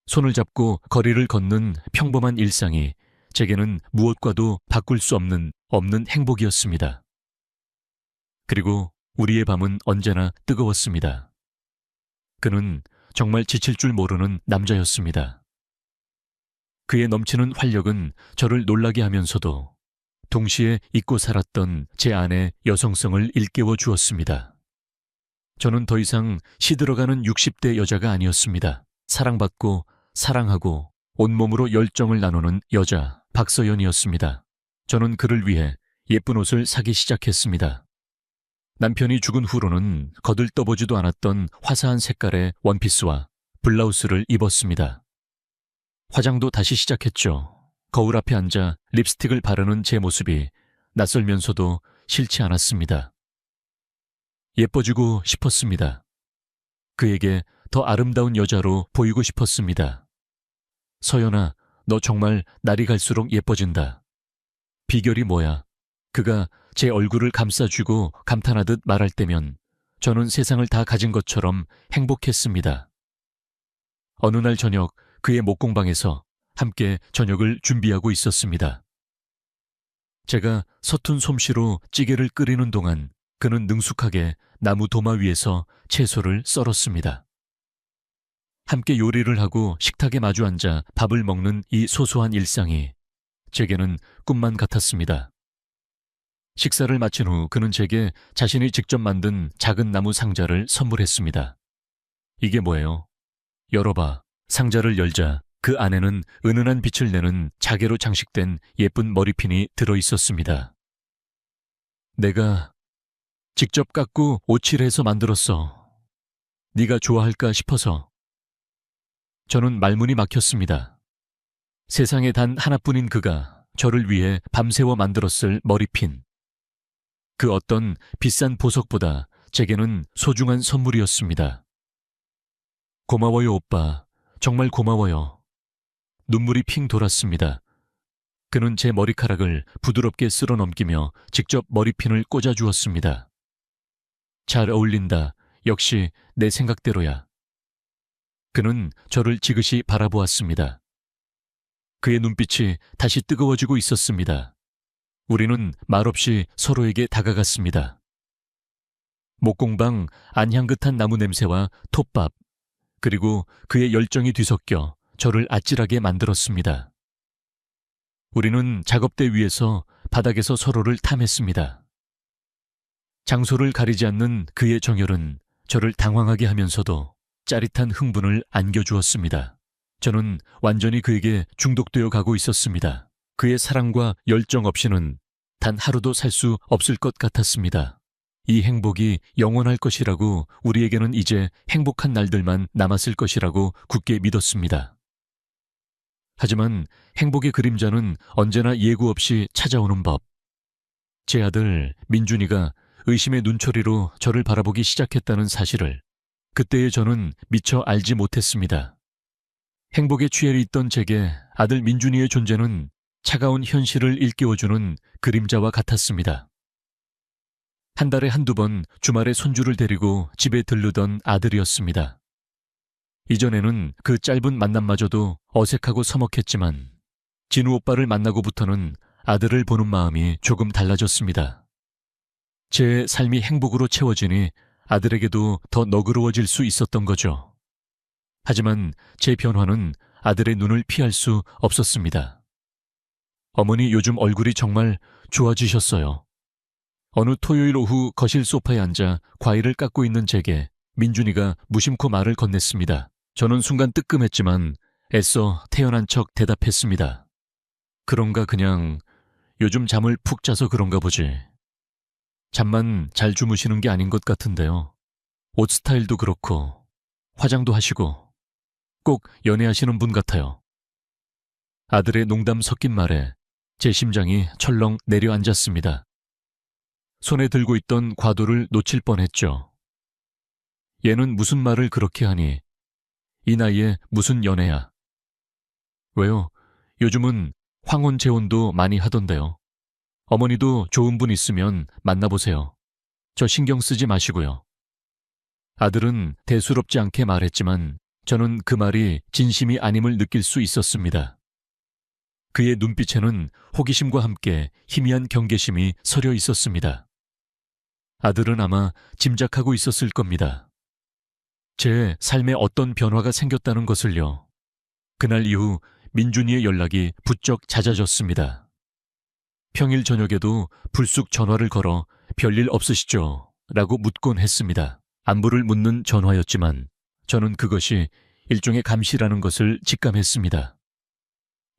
손을 잡고 거리를 걷는 평범한 일상이 제게는 무엇과도 바꿀 수 없는 행복이었습니다. 그리고 우리의 밤은 언제나 뜨거웠습니다. 그는 정말 지칠 줄 모르는 남자였습니다. 그의 넘치는 활력은 저를 놀라게 하면서도 동시에 잊고 살았던 제 안의 여성성을 일깨워 주었습니다. 저는 더 이상 시들어가는 60대 여자가 아니었습니다. 사랑받고 사랑하고 온몸으로 열정을 나누는 여자 박서연이었습니다. 저는 그를 위해 예쁜 옷을 사기 시작했습니다. 남편이 죽은 후로는 거들떠보지도 않았던 화사한 색깔의 원피스와 블라우스를 입었습니다. 화장도 다시 시작했죠. 거울 앞에 앉아 립스틱을 바르는 제 모습이 낯설면서도 싫지 않았습니다. 예뻐지고 싶었습니다. 그에게 더 아름다운 여자로 보이고 싶었습니다. 서연아, 너 정말 날이 갈수록 예뻐진다. 비결이 뭐야? 그가 제 얼굴을 감싸주고 감탄하듯 말할 때면 저는 세상을 다 가진 것처럼 행복했습니다. 어느 날 저녁 그의 목공방에서 함께 저녁을 준비하고 있었습니다. 제가 서툰 솜씨로 찌개를 끓이는 동안 그는 능숙하게 나무 도마 위에서 채소를 썰었습니다. 함께 요리를 하고 식탁에 마주 앉아 밥을 먹는 이 소소한 일상이 제게는 꿈만 같았습니다. 식사를 마친 후 그는 제게 자신이 직접 만든 작은 나무 상자를 선물했습니다. 이게 뭐예요? 열어봐. 상자를 열자 그 안에는 은은한 빛을 내는 자개로 장식된 예쁜 머리핀이 들어있었습니다. 내가 직접 깎고 오칠해서 만들었어. 네가 좋아할까 싶어서. 저는 말문이 막혔습니다. 세상에 단 하나뿐인 그가 저를 위해 밤새워 만들었을 머리핀. 그 어떤 비싼 보석보다 제게는 소중한 선물이었습니다. 고마워요, 오빠. 정말 고마워요. 눈물이 핑 돌았습니다. 그는 제 머리카락을 부드럽게 쓸어 넘기며 직접 머리핀을 꽂아 주었습니다. 잘 어울린다. 역시 내 생각대로야. 그는 저를 지그시 바라보았습니다. 그의 눈빛이 다시 뜨거워지고 있었습니다. 우리는 말없이 서로에게 다가갔습니다. 목공방 안향긋한 나무 냄새와 톱밥, 그리고 그의 열정이 뒤섞여 저를 아찔하게 만들었습니다. 우리는 작업대 위에서 바닥에서 서로를 탐했습니다. 장소를 가리지 않는 그의 정열은 저를 당황하게 하면서도 짜릿한 흥분을 안겨주었습니다. 저는 완전히 그에게 중독되어 가고 있었습니다. 그의 사랑과 열정 없이는 단 하루도 살 수 없을 것 같았습니다. 이 행복이 영원할 것이라고, 우리에게는 이제 행복한 날들만 남았을 것이라고 굳게 믿었습니다. 하지만 행복의 그림자는 언제나 예고 없이 찾아오는 법. 제 아들 민준이가 의심의 눈초리로 저를 바라보기 시작했다는 사실을 그때의 저는 미처 알지 못했습니다. 행복에 취해 있던 제게 아들 민준이의 존재는 차가운 현실을 일깨워주는 그림자와 같았습니다. 한 달에 한두 번 주말에 손주를 데리고 집에 들르던 아들이었습니다. 이전에는 그 짧은 만남마저도 어색하고 서먹했지만 진우 오빠를 만나고부터는 아들을 보는 마음이 조금 달라졌습니다. 제 삶이 행복으로 채워지니 아들에게도 더 너그러워질 수 있었던 거죠. 하지만 제 변화는 아들의 눈을 피할 수 없었습니다. 어머니, 요즘 얼굴이 정말 좋아지셨어요. 어느 토요일 오후 거실 소파에 앉아 과일을 깎고 있는 제게 민준이가 무심코 말을 건넸습니다. 저는 순간 뜨끔했지만 애써 태연한 척 대답했습니다. 그런가, 그냥 요즘 잠을 푹 자서 그런가 보지. 잠만 잘 주무시는 게 아닌 것 같은데요. 옷 스타일도 그렇고 화장도 하시고 꼭 연애하시는 분 같아요. 아들의 농담 섞인 말에 제 심장이 철렁 내려앉았습니다. 손에 들고 있던 과도를 놓칠 뻔했죠. 얘는 무슨 말을 그렇게 하니? 이 나이에 무슨 연애야? 왜요? 요즘은 황혼 재혼도 많이 하던데요. 어머니도 좋은 분 있으면 만나보세요. 저 신경 쓰지 마시고요. 아들은 대수롭지 않게 말했지만 저는 그 말이 진심이 아님을 느낄 수 있었습니다. 그의 눈빛에는 호기심과 함께 희미한 경계심이 서려 있었습니다. 아들은 아마 짐작하고 있었을 겁니다. 제 삶에 어떤 변화가 생겼다는 것을요. 그날 이후 민준이의 연락이 부쩍 잦아졌습니다. 평일 저녁에도 불쑥 전화를 걸어 별일 없으시죠? 라고 묻곤 했습니다. 안부를 묻는 전화였지만 저는 그것이 일종의 감시라는 것을 직감했습니다.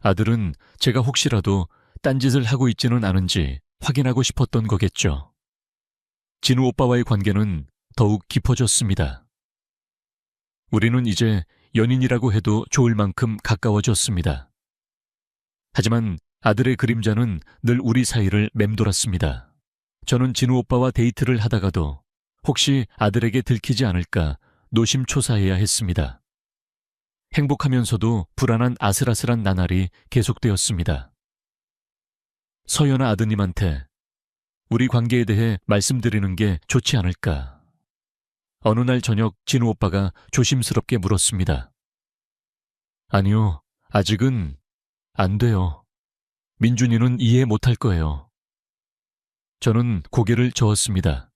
아들은 제가 혹시라도 딴짓을 하고 있지는 않은지 확인하고 싶었던 거겠죠. 진우 오빠와의 관계는 더욱 깊어졌습니다. 우리는 이제 연인이라고 해도 좋을 만큼 가까워졌습니다. 하지만 아들의 그림자는 늘 우리 사이를 맴돌았습니다. 저는 진우 오빠와 데이트를 하다가도 혹시 아들에게 들키지 않을까 노심초사해야 했습니다. 행복하면서도 불안한 아슬아슬한 나날이 계속되었습니다. 서연아 아드님한테 우리 관계에 대해 말씀드리는 게 좋지 않을까. 어느 날 저녁 진우 오빠가 조심스럽게 물었습니다. 아니요, 아직은 안 돼요. 민준이는 이해 못할 거예요. 저는 고개를 저었습니다.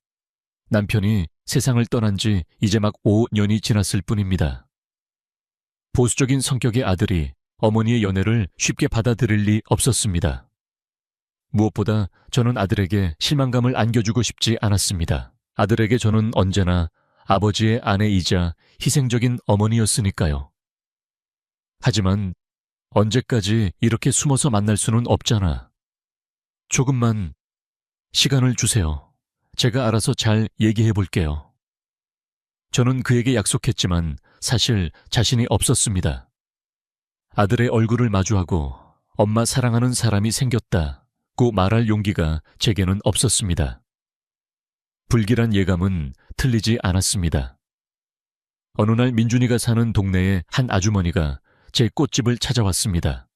남편이 세상을 떠난 지 이제 막 5년이 지났을 뿐입니다. 보수적인 성격의 아들이 어머니의 연애를 쉽게 받아들일 리 없었습니다. 무엇보다 저는 아들에게 실망감을 안겨주고 싶지 않았습니다. 아들에게 저는 언제나 아버지의 아내이자 희생적인 어머니였으니까요. 하지만 언제까지 이렇게 숨어서 만날 수는 없잖아. 조금만 시간을 주세요. 제가 알아서 잘 얘기해 볼게요. 저는 그에게 약속했지만 사실 자신이 없었습니다. 아들의 얼굴을 마주하고 엄마 사랑하는 사람이 생겼다고 말할 용기가 제게는 없었습니다. 불길한 예감은 틀리지 않았습니다. 어느 날 민준이가 사는 동네의 한 아주머니가 제 꽃집을 찾아왔습니다.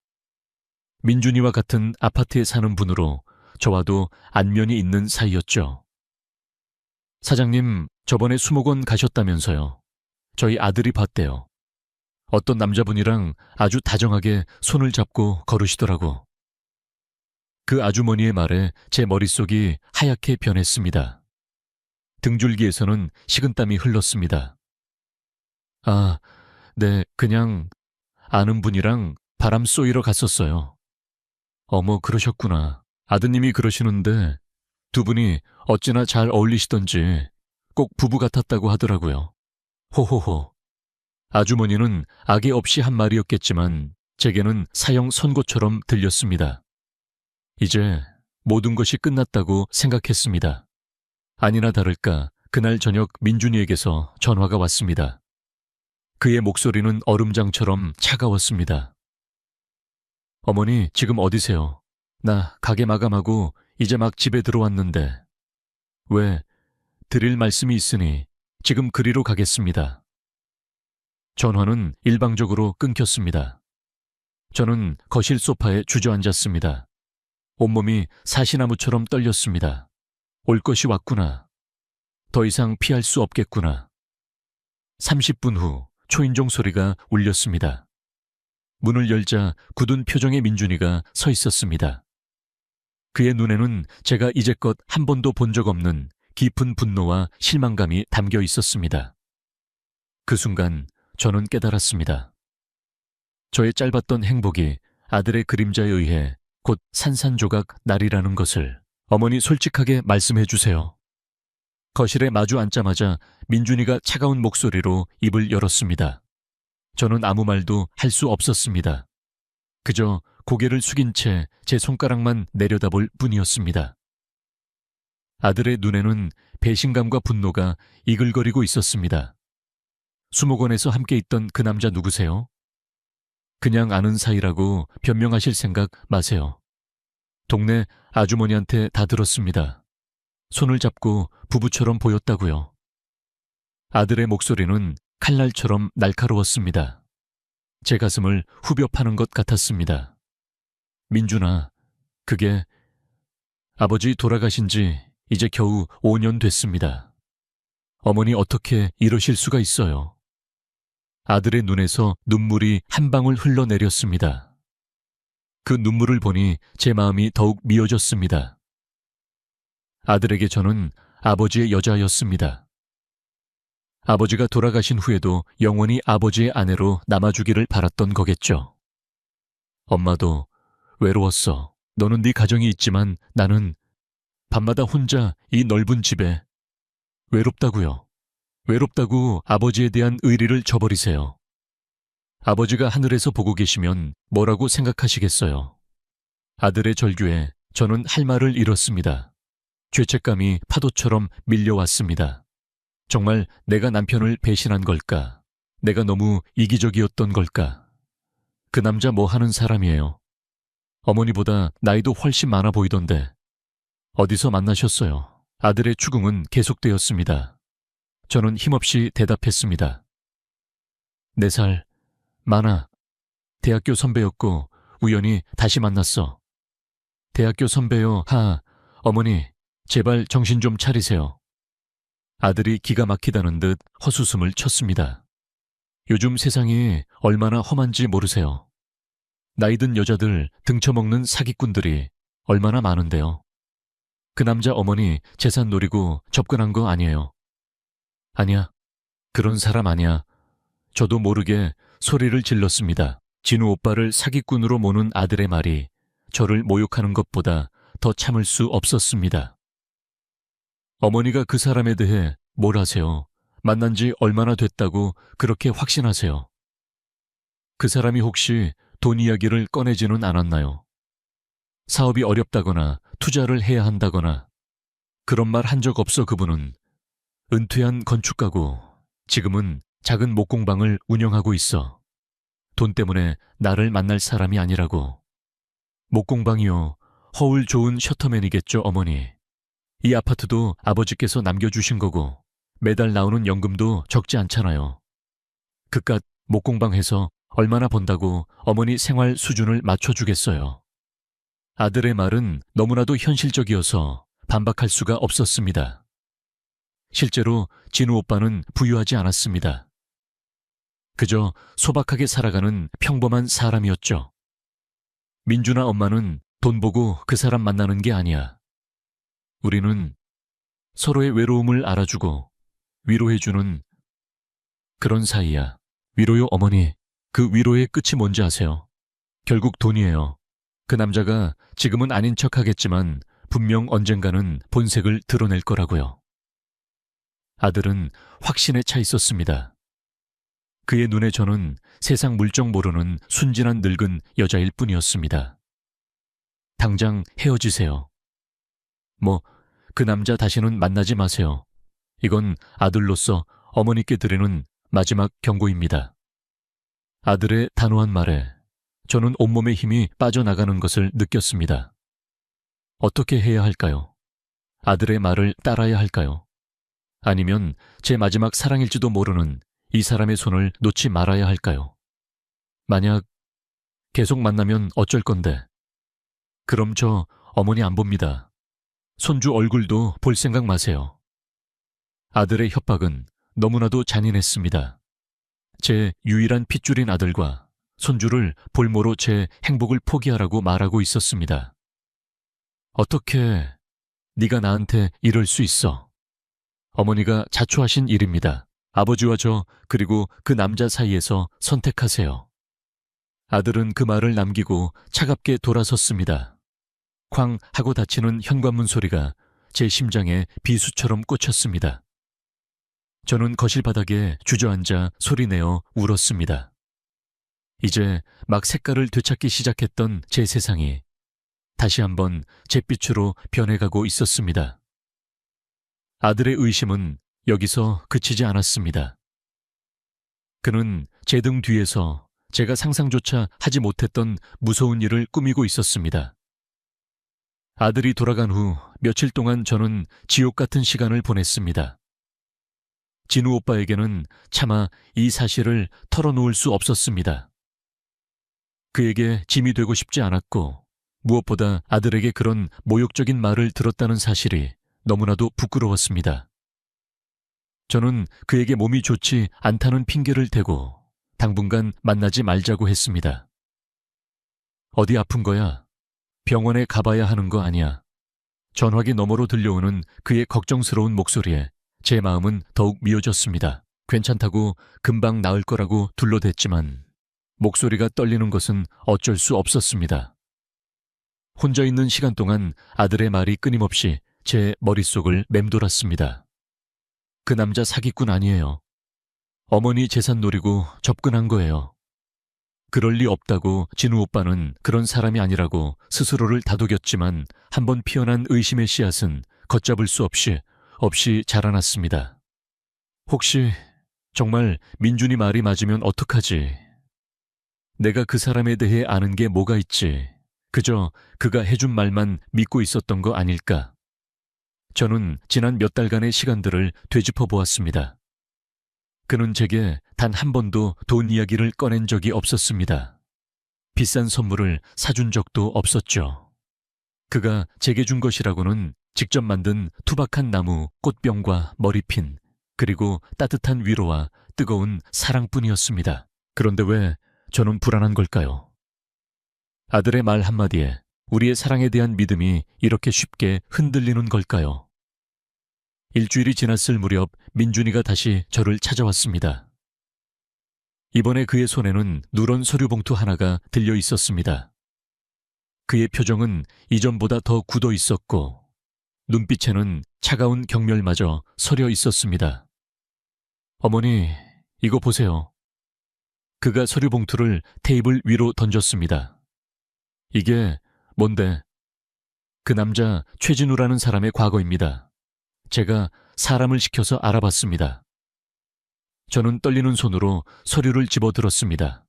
민준이와 같은 아파트에 사는 분으로 저와도 안면이 있는 사이였죠. 사장님, 저번에 수목원 가셨다면서요. 저희 아들이 봤대요. 어떤 남자분이랑 아주 다정하게 손을 잡고 걸으시더라고. 그 아주머니의 말에 제 머릿속이 하얗게 변했습니다. 등줄기에서는 식은땀이 흘렀습니다. 아, 네, 그냥 아는 분이랑 바람 쏘이러 갔었어요. 어머, 그러셨구나. 아드님이 그러시는데 두 분이 어찌나 잘 어울리시던지 꼭 부부 같았다고 하더라고요. 호호호. 아주머니는 악의 없이 한 말이었겠지만 제게는 사형 선고처럼 들렸습니다. 이제 모든 것이 끝났다고 생각했습니다. 아니나 다를까 그날 저녁 민준이에게서 전화가 왔습니다. 그의 목소리는 얼음장처럼 차가웠습니다. 어머니, 지금 어디세요? 나 가게 마감하고 이제 막 집에 들어왔는데. 왜? 드릴 말씀이 있으니 지금 그리로 가겠습니다. 전화는 일방적으로 끊겼습니다. 저는 거실 소파에 주저앉았습니다. 온몸이 사시나무처럼 떨렸습니다. 올 것이 왔구나. 더 이상 피할 수 없겠구나. 30분 후 초인종 소리가 울렸습니다. 문을 열자 굳은 표정의 민준이가 서 있었습니다. 그의 눈에는 제가 이제껏 한 번도 본 적 없는 깊은 분노와 실망감이 담겨 있었습니다. 그 순간 저는 깨달았습니다. 저의 짧았던 행복이 아들의 그림자에 의해 곧 산산조각 날이라는 것을. 어머니, 솔직하게 말씀해 주세요. 거실에 마주 앉자마자 민준이가 차가운 목소리로 입을 열었습니다. 저는 아무 말도 할 수 없었습니다. 그저 고개를 숙인 채 제 손가락만 내려다볼 뿐이었습니다. 아들의 눈에는 배신감과 분노가 이글거리고 있었습니다. 수목원에서 함께 있던 그 남자 누구세요? 그냥 아는 사이라고 변명하실 생각 마세요. 동네 아주머니한테 다 들었습니다. 손을 잡고 부부처럼 보였다고요. 아들의 목소리는 칼날처럼 날카로웠습니다. 제 가슴을 후벼 파는 것 같았습니다. 민준아, 그게 아버지 돌아가신 지 이제 겨우 5년 됐습니다. 어머니 어떻게 이러실 수가 있어요? 아들의 눈에서 눈물이 한 방울 흘러내렸습니다. 그 눈물을 보니 제 마음이 더욱 미어졌습니다. 아들에게 저는 아버지의 여자였습니다. 아버지가 돌아가신 후에도 영원히 아버지의 아내로 남아주기를 바랐던 거겠죠. 엄마도 외로웠어. 너는 네 가정이 있지만 나는 밤마다 혼자 이 넓은 집에. 외롭다고요. 외롭다고 아버지에 대한 의리를 저버리세요. 아버지가 하늘에서 보고 계시면 뭐라고 생각하시겠어요? 아들의 절규에 저는 할 말을 잃었습니다. 죄책감이 파도처럼 밀려왔습니다. 정말 내가 남편을 배신한 걸까? 내가 너무 이기적이었던 걸까? 그 남자 뭐 하는 사람이에요? 어머니보다 나이도 훨씬 많아 보이던데. 어디서 만나셨어요? 아들의 추궁은 계속되었습니다. 저는 힘없이 대답했습니다. 4살, 많아. 대학교 선배였고 우연히 다시 만났어. 대학교 선배요. 어머니, 제발 정신 좀 차리세요. 아들이 기가 막히다는 듯 헛웃음을 쳤습니다. 요즘 세상이 얼마나 험한지 모르세요. 나이든 여자들 등쳐먹는 사기꾼들이 얼마나 많은데요. 그 남자 어머니 재산 노리고 접근한 거 아니에요. 아니야. 그런 사람 아니야. 저도 모르게 소리를 질렀습니다. 진우 오빠를 사기꾼으로 모는 아들의 말이 저를 모욕하는 것보다 더 참을 수 없었습니다. 어머니가 그 사람에 대해 뭘 아세요? 만난 지 얼마나 됐다고 그렇게 확신하세요? 그 사람이 혹시 돈 이야기를 꺼내지는 않았나요? 사업이 어렵다거나 투자를 해야 한다거나 그런 말 한 적 없어 그분은. 은퇴한 건축가고 지금은 작은 목공방을 운영하고 있어. 돈 때문에 나를 만날 사람이 아니라고. 목공방이요. 허울 좋은 셔터맨이겠죠, 어머니. 이 아파트도 아버지께서 남겨주신 거고 매달 나오는 연금도 적지 않잖아요. 그깟 목공방 해서 얼마나 번다고 어머니 생활 수준을 맞춰주겠어요. 아들의 말은 너무나도 현실적이어서 반박할 수가 없었습니다. 실제로 진우 오빠는 부유하지 않았습니다. 그저 소박하게 살아가는 평범한 사람이었죠. 민주나 엄마는 돈 보고 그 사람 만나는 게 아니야. 우리는 서로의 외로움을 알아주고 위로해주는 그런 사이야. 위로요, 어머니. 그 위로의 끝이 뭔지 아세요? 결국 돈이에요. 그 남자가 지금은 아닌 척 하겠지만 분명 언젠가는 본색을 드러낼 거라고요. 아들은 확신에 차 있었습니다. 그의 눈에 저는 세상 물정 모르는 순진한 늙은 여자일 뿐이었습니다. 당장 헤어지세요. 그 남자 다시는 만나지 마세요. 이건 아들로서 어머니께 드리는 마지막 경고입니다. 아들의 단호한 말에 저는 온몸의 힘이 빠져나가는 것을 느꼈습니다. 어떻게 해야 할까요? 아들의 말을 따라야 할까요? 아니면 제 마지막 사랑일지도 모르는 이 사람의 손을 놓지 말아야 할까요? 만약 계속 만나면 어쩔 건데. 그럼 저 어머니 안 봅니다. 손주 얼굴도 볼 생각 마세요. 아들의 협박은 너무나도 잔인했습니다. 제 유일한 핏줄인 아들과 손주를 볼모로 제 행복을 포기하라고 말하고 있었습니다. 어떻게 네가 나한테 이럴 수 있어? 어머니가 자초하신 일입니다. 아버지와 저 그리고 그 남자 사이에서 선택하세요. 아들은 그 말을 남기고 차갑게 돌아섰습니다. 쾅 하고 닫히는 현관문 소리가 제 심장에 비수처럼 꽂혔습니다. 저는 거실 바닥에 주저앉아 소리내어 울었습니다. 이제 막 색깔을 되찾기 시작했던 제 세상이 다시 한번 잿빛으로 변해가고 있었습니다. 아들의 의심은 여기서 그치지 않았습니다. 그는 제 등 뒤에서 제가 상상조차 하지 못했던 무서운 일을 꾸미고 있었습니다. 아들이 돌아간 후 며칠 동안 저는 지옥 같은 시간을 보냈습니다. 진우 오빠에게는 차마 이 사실을 털어놓을 수 없었습니다. 그에게 짐이 되고 싶지 않았고 무엇보다 아들에게 그런 모욕적인 말을 들었다는 사실이 너무나도 부끄러웠습니다. 저는 그에게 몸이 좋지 않다는 핑계를 대고 당분간 만나지 말자고 했습니다. 어디 아픈 거야? 병원에 가봐야 하는 거 아니야. 전화기 너머로 들려오는 그의 걱정스러운 목소리에 제 마음은 더욱 미어졌습니다. 괜찮다고 금방 나을 거라고 둘러댔지만 목소리가 떨리는 것은 어쩔 수 없었습니다. 혼자 있는 시간 동안 아들의 말이 끊임없이 제 머릿속을 맴돌았습니다. 그 남자 사기꾼 아니에요. 어머니 재산 노리고 접근한 거예요. 그럴 리 없다고 진우 오빠는 그런 사람이 아니라고 스스로를 다독였지만 한번 피어난 의심의 씨앗은 걷잡을 수 없이 자라났습니다. 혹시 정말 민준이 말이 맞으면 어떡하지? 내가 그 사람에 대해 아는 게 뭐가 있지? 그저 그가 해준 말만 믿고 있었던 거 아닐까? 저는 지난 몇 달간의 시간들을 되짚어 보았습니다. 그는 제게 단 한 번도 돈 이야기를 꺼낸 적이 없었습니다. 비싼 선물을 사준 적도 없었죠. 그가 제게 준 것이라고는 직접 만든 투박한 나무, 꽃병과 머리핀, 그리고 따뜻한 위로와 뜨거운 사랑뿐이었습니다. 그런데 왜 저는 불안한 걸까요? 아들의 말 한마디에 우리의 사랑에 대한 믿음이 이렇게 쉽게 흔들리는 걸까요? 일주일이 지났을 무렵 민준이가 다시 저를 찾아왔습니다. 이번에 그의 손에는 누런 서류 봉투 하나가 들려 있었습니다. 그의 표정은 이전보다 더 굳어 있었고 눈빛에는 차가운 경멸마저 서려 있었습니다. 어머니, 이거 보세요. 그가 서류 봉투를 테이블 위로 던졌습니다. 이게 뭔데? 그 남자 최진우라는 사람의 과거입니다. 제가 사람을 시켜서 알아봤습니다. 저는 떨리는 손으로 서류를 집어들었습니다.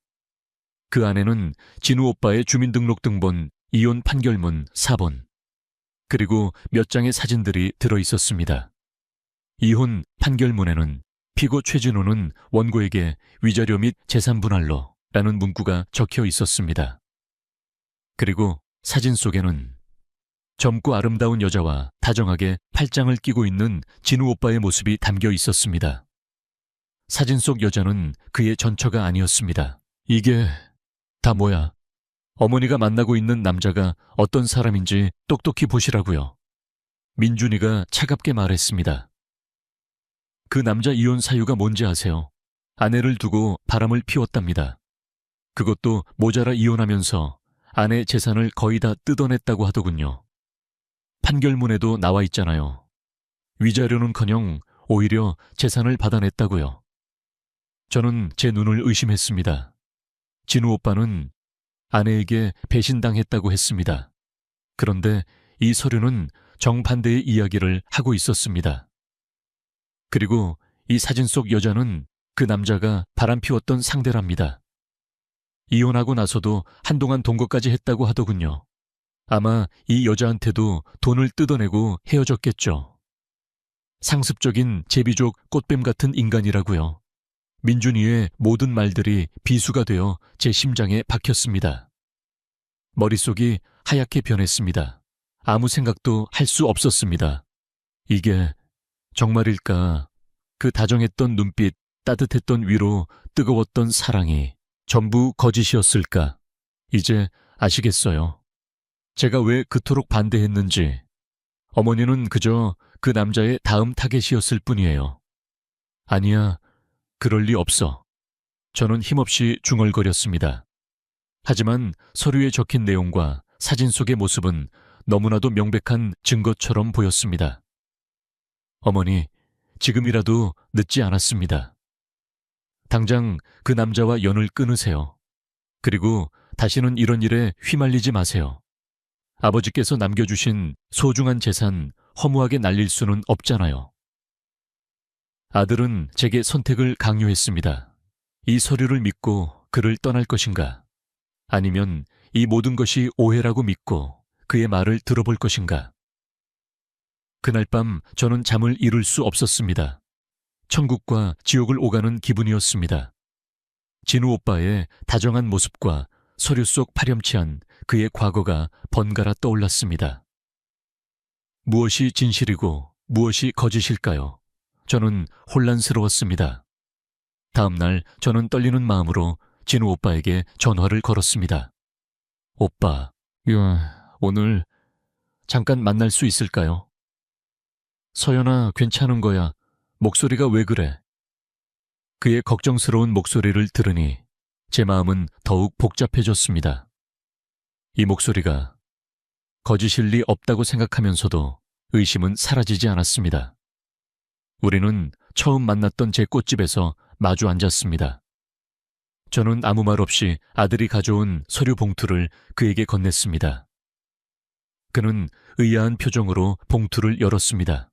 그 안에는 진우 오빠의 주민등록등본 이혼 판결문 4본, 그리고 몇 장의 사진들이 들어 있었습니다. 이혼 판결문에는 피고 최진우는 원고에게 위자료 및 재산 분할로 라는 문구가 적혀 있었습니다. 그리고 사진 속에는 젊고 아름다운 여자와 다정하게 팔짱을 끼고 있는 진우 오빠의 모습이 담겨 있었습니다. 사진 속 여자는 그의 전처가 아니었습니다. 이게 다 뭐야? 어머니가 만나고 있는 남자가 어떤 사람인지 똑똑히 보시라고요. 민준이가 차갑게 말했습니다. 그 남자 이혼 사유가 뭔지 아세요? 아내를 두고 바람을 피웠답니다. 그것도 모자라 이혼하면서 아내 재산을 거의 다 뜯어냈다고 하더군요. 판결문에도 나와 있잖아요. 위자료는커녕 오히려 재산을 받아냈다고요. 저는 제 눈을 의심했습니다. 진우 오빠는 아내에게 배신당했다고 했습니다. 그런데 이 서류는 정반대의 이야기를 하고 있었습니다. 그리고 이 사진 속 여자는 그 남자가 바람피웠던 상대랍니다. 이혼하고 나서도 한동안 동거까지 했다고 하더군요. 아마 이 여자한테도 돈을 뜯어내고 헤어졌겠죠. 상습적인 제비족 꽃뱀 같은 인간이라고요. 민준이의 모든 말들이 비수가 되어 제 심장에 박혔습니다. 머릿속이 하얗게 변했습니다. 아무 생각도 할 수 없었습니다. 이게 정말일까? 그 다정했던 눈빛, 따뜻했던 위로, 뜨거웠던 사랑이 전부 거짓이었을까? 이제 아시겠어요. 제가 왜 그토록 반대했는지. 어머니는 그저 그 남자의 다음 타겟이었을 뿐이에요. 아니야, 그럴 리 없어. 저는 힘없이 중얼거렸습니다. 하지만 서류에 적힌 내용과 사진 속의 모습은 너무나도 명백한 증거처럼 보였습니다. 어머니, 지금이라도 늦지 않았습니다. 당장 그 남자와 연을 끊으세요. 그리고 다시는 이런 일에 휘말리지 마세요. 아버지께서 남겨주신 소중한 재산 허무하게 날릴 수는 없잖아요. 아들은 제게 선택을 강요했습니다. 이 서류를 믿고 그를 떠날 것인가? 아니면 이 모든 것이 오해라고 믿고 그의 말을 들어볼 것인가? 그날 밤 저는 잠을 이룰 수 없었습니다. 천국과 지옥을 오가는 기분이었습니다. 진우 오빠의 다정한 모습과 서류 속 파렴치한 그의 과거가 번갈아 떠올랐습니다. 무엇이 진실이고 무엇이 거짓일까요? 저는 혼란스러웠습니다. 다음 날 저는 떨리는 마음으로 진우 오빠에게 전화를 걸었습니다. 오빠, 오늘 잠깐 만날 수 있을까요? 서연아, 괜찮은 거야. 목소리가 왜 그래? 그의 걱정스러운 목소리를 들으니 제 마음은 더욱 복잡해졌습니다. 이 목소리가 거짓일 리 없다고 생각하면서도 의심은 사라지지 않았습니다. 우리는 처음 만났던 제 꽃집에서 마주 앉았습니다. 저는 아무 말 없이 아들이 가져온 서류 봉투를 그에게 건넸습니다. 그는 의아한 표정으로 봉투를 열었습니다.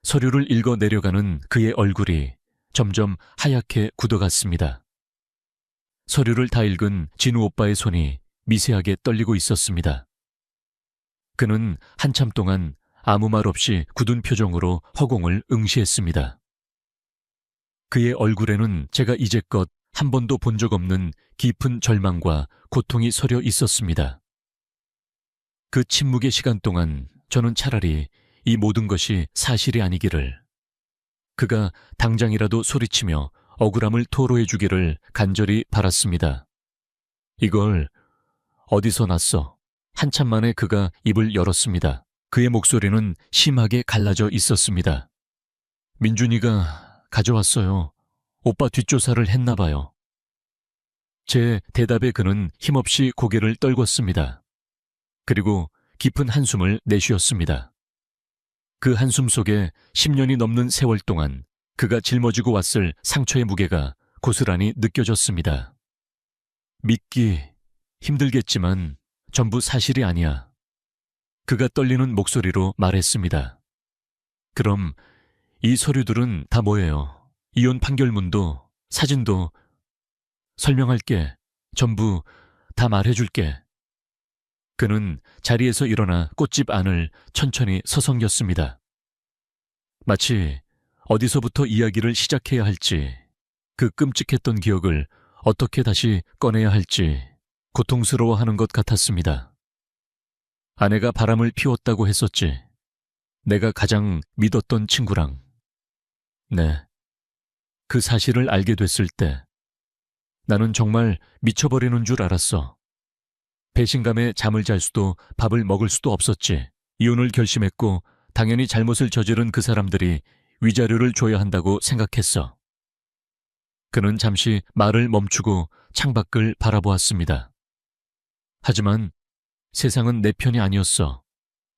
서류를 읽어 내려가는 그의 얼굴이 점점 하얗게 굳어갔습니다. 서류를 다 읽은 진우 오빠의 손이 미세하게 떨리고 있었습니다. 그는 한참 동안 아무 말 없이 굳은 표정으로 허공을 응시했습니다. 그의 얼굴에는 제가 이제껏 한 번도 본 적 없는 깊은 절망과 고통이 서려 있었습니다. 그 침묵의 시간 동안 저는 차라리 이 모든 것이 사실이 아니기를, 그가 당장이라도 소리치며 억울함을 토로해 주기를 간절히 바랐습니다. 이걸 어디서 났어? 한참 만에 그가 입을 열었습니다. 그의 목소리는 심하게 갈라져 있었습니다. 민준이가 가져왔어요. 오빠 뒷조사를 했나 봐요. 제 대답에 그는 힘없이 고개를 떨궜습니다. 그리고 깊은 한숨을 내쉬었습니다. 그 한숨 속에 10년이 넘는 세월 동안 그가 짊어지고 왔을 상처의 무게가 고스란히 느껴졌습니다. 믿기 힘들겠지만 전부 사실이 아니야. 그가 떨리는 목소리로 말했습니다. 그럼 이 서류들은 다 뭐예요? 이혼 판결문도, 사진도, 설명할게. 전부 다 말해줄게. 그는 자리에서 일어나 꽃집 안을 천천히 서성였습니다. 마치 어디서부터 이야기를 시작해야 할지, 그 끔찍했던 기억을 어떻게 다시 꺼내야 할지 고통스러워하는 것 같았습니다. 아내가 바람을 피웠다고 했었지. 내가 가장 믿었던 친구랑. 네. 그 사실을 알게 됐을 때 나는 정말 미쳐버리는 줄 알았어. 배신감에 잠을 잘 수도 밥을 먹을 수도 없었지. 이혼을 결심했고 당연히 잘못을 저지른 그 사람들이 위자료를 줘야 한다고 생각했어. 그는 잠시 말을 멈추고 창밖을 바라보았습니다. 하지만 세상은 내 편이 아니었어.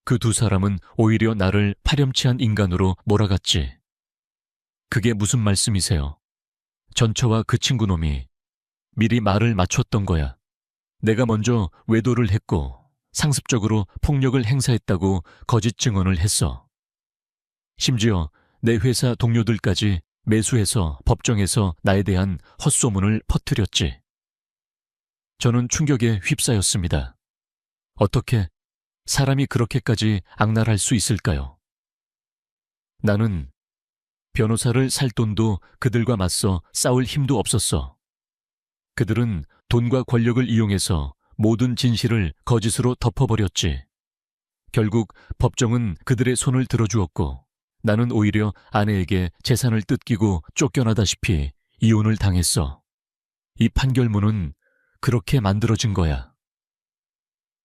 그 두 사람은 오히려 나를 파렴치한 인간으로 몰아갔지. 그게 무슨 말씀이세요? 전처와 그 친구놈이 미리 말을 맞췄던 거야. 내가 먼저 외도를 했고 상습적으로 폭력을 행사했다고 거짓 증언을 했어. 심지어 내 회사 동료들까지 매수해서 법정에서 나에 대한 헛소문을 퍼뜨렸지. 저는 충격에 휩싸였습니다. 어떻게 사람이 그렇게까지 악랄할 수 있을까요? 나는 변호사를 살 돈도 그들과 맞서 싸울 힘도 없었어. 그들은 돈과 권력을 이용해서 모든 진실을 거짓으로 덮어버렸지. 결국 법정은 그들의 손을 들어주었고 나는 오히려 아내에게 재산을 뜯기고 쫓겨나다시피 이혼을 당했어. 이 판결문은 그렇게 만들어진 거야.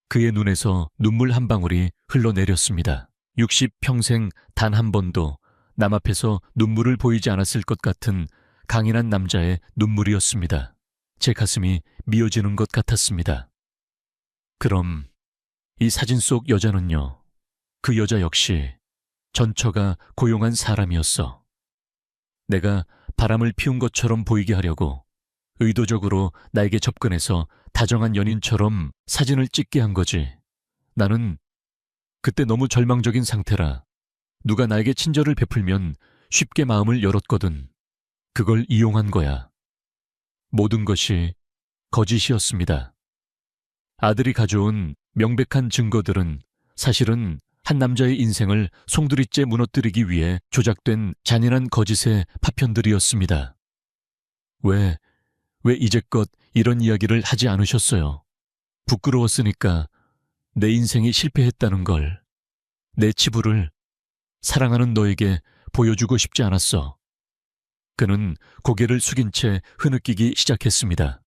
그의 눈에서 눈물 한 방울이 흘러내렸습니다. 60평생 단 한 번도 남 앞에서 눈물을 보이지 않았을 것 같은 강인한 남자의 눈물이었습니다. 제 가슴이 미어지는 것 같았습니다. 그럼 이 사진 속 여자는요? 그 여자 역시 전처가 고용한 사람이었어. 내가 바람을 피운 것처럼 보이게 하려고 의도적으로 나에게 접근해서 다정한 연인처럼 사진을 찍게 한 거지. 나는 그때 너무 절망적인 상태라 누가 나에게 친절을 베풀면 쉽게 마음을 열었거든. 그걸 이용한 거야. 모든 것이 거짓이었습니다. 아들이 가져온 명백한 증거들은 사실은 한 남자의 인생을 송두리째 무너뜨리기 위해 조작된 잔인한 거짓의 파편들이었습니다. 왜 이제껏 이런 이야기를 하지 않으셨어요? 부끄러웠으니까 내 인생이 실패했다는 걸, 내 치부를 사랑하는 너에게 보여주고 싶지 않았어. 그는 고개를 숙인 채 흐느끼기 시작했습니다.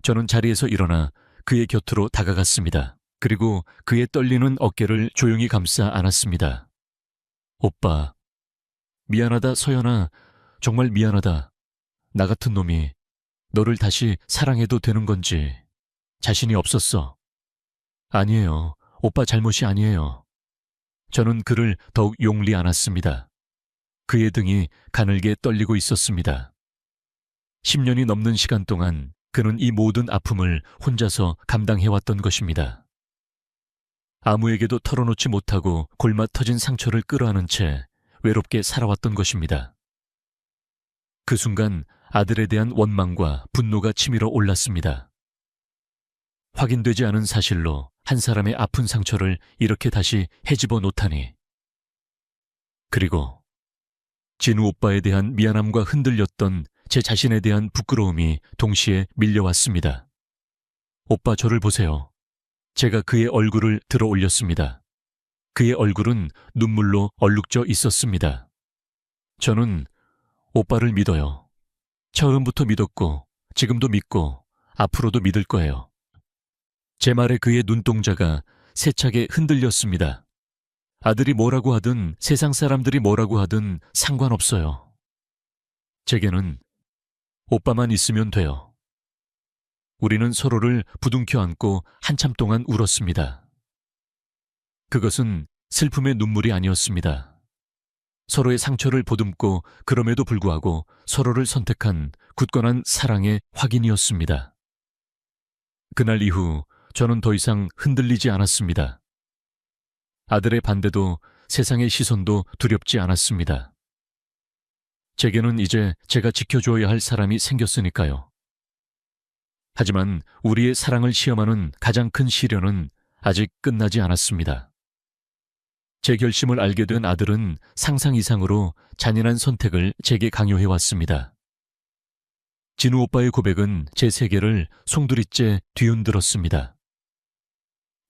저는 자리에서 일어나 그의 곁으로 다가갔습니다. 그리고 그의 떨리는 어깨를 조용히 감싸 안았습니다. 오빠, 미안하다 서연아, 정말 미안하다. 나 같은 놈이 너를 다시 사랑해도 되는 건지 자신이 없었어. 아니에요. 오빠 잘못이 아니에요. 저는 그를 더욱 용리 안았습니다. 그의 등이 가늘게 떨리고 있었습니다. 10년이 넘는 시간 동안 그는 이 모든 아픔을 혼자서 감당해왔던 것입니다. 아무에게도 털어놓지 못하고 골마 터진 상처를 끌어안은 채 외롭게 살아왔던 것입니다. 그 순간 아들에 대한 원망과 분노가 치밀어 올랐습니다. 확인되지 않은 사실로 한 사람의 아픈 상처를 이렇게 다시 헤집어 놓다니. 그리고 진우 오빠에 대한 미안함과 흔들렸던 제 자신에 대한 부끄러움이 동시에 밀려왔습니다. 오빠 저를 보세요. 제가 그의 얼굴을 들어 올렸습니다. 그의 얼굴은 눈물로 얼룩져 있었습니다. 저는 오빠를 믿어요. 처음부터 믿었고 지금도 믿고 앞으로도 믿을 거예요. 제 말에 그의 눈동자가 세차게 흔들렸습니다. 아들이 뭐라고 하든 세상 사람들이 뭐라고 하든 상관없어요. 제게는 오빠만 있으면 돼요. 우리는 서로를 부둥켜 안고 한참 동안 울었습니다. 그것은 슬픔의 눈물이 아니었습니다. 서로의 상처를 보듬고 그럼에도 불구하고 서로를 선택한 굳건한 사랑의 확인이었습니다. 그날 이후 저는 더 이상 흔들리지 않았습니다. 아들의 반대도 세상의 시선도 두렵지 않았습니다. 제게는 이제 제가 지켜줘야 할 사람이 생겼으니까요. 하지만 우리의 사랑을 시험하는 가장 큰 시련은 아직 끝나지 않았습니다. 제 결심을 알게 된 아들은 상상 이상으로 잔인한 선택을 제게 강요해왔습니다. 진우 오빠의 고백은 제 세계를 송두리째 뒤흔들었습니다.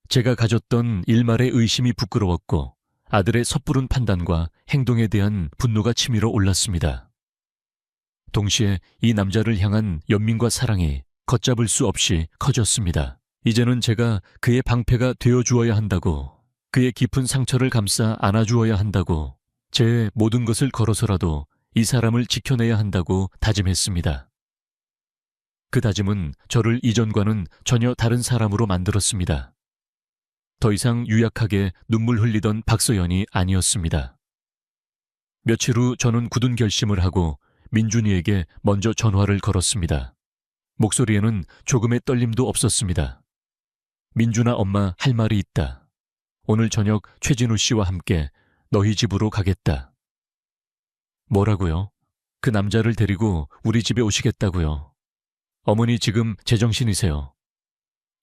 제가 가졌던 일말의 의심이 부끄러웠고 아들의 섣부른 판단과 행동에 대한 분노가 치밀어 올랐습니다. 동시에 이 남자를 향한 연민과 사랑이 걷잡을 수 없이 커졌습니다. 이제는 제가 그의 방패가 되어주어야 한다고, 그의 깊은 상처를 감싸 안아주어야 한다고, 제 모든 것을 걸어서라도 이 사람을 지켜내야 한다고 다짐했습니다. 그 다짐은 저를 이전과는 전혀 다른 사람으로 만들었습니다. 더 이상 유약하게 눈물 흘리던 박서연이 아니었습니다. 며칠 후 저는 굳은 결심을 하고 민준이에게 먼저 전화를 걸었습니다. 목소리에는 조금의 떨림도 없었습니다. 민준아, 엄마, 할 말이 있다. 오늘 저녁 최진우 씨와 함께 너희 집으로 가겠다. 뭐라고요? 그 남자를 데리고 우리 집에 오시겠다고요? 어머니 지금 제정신이세요.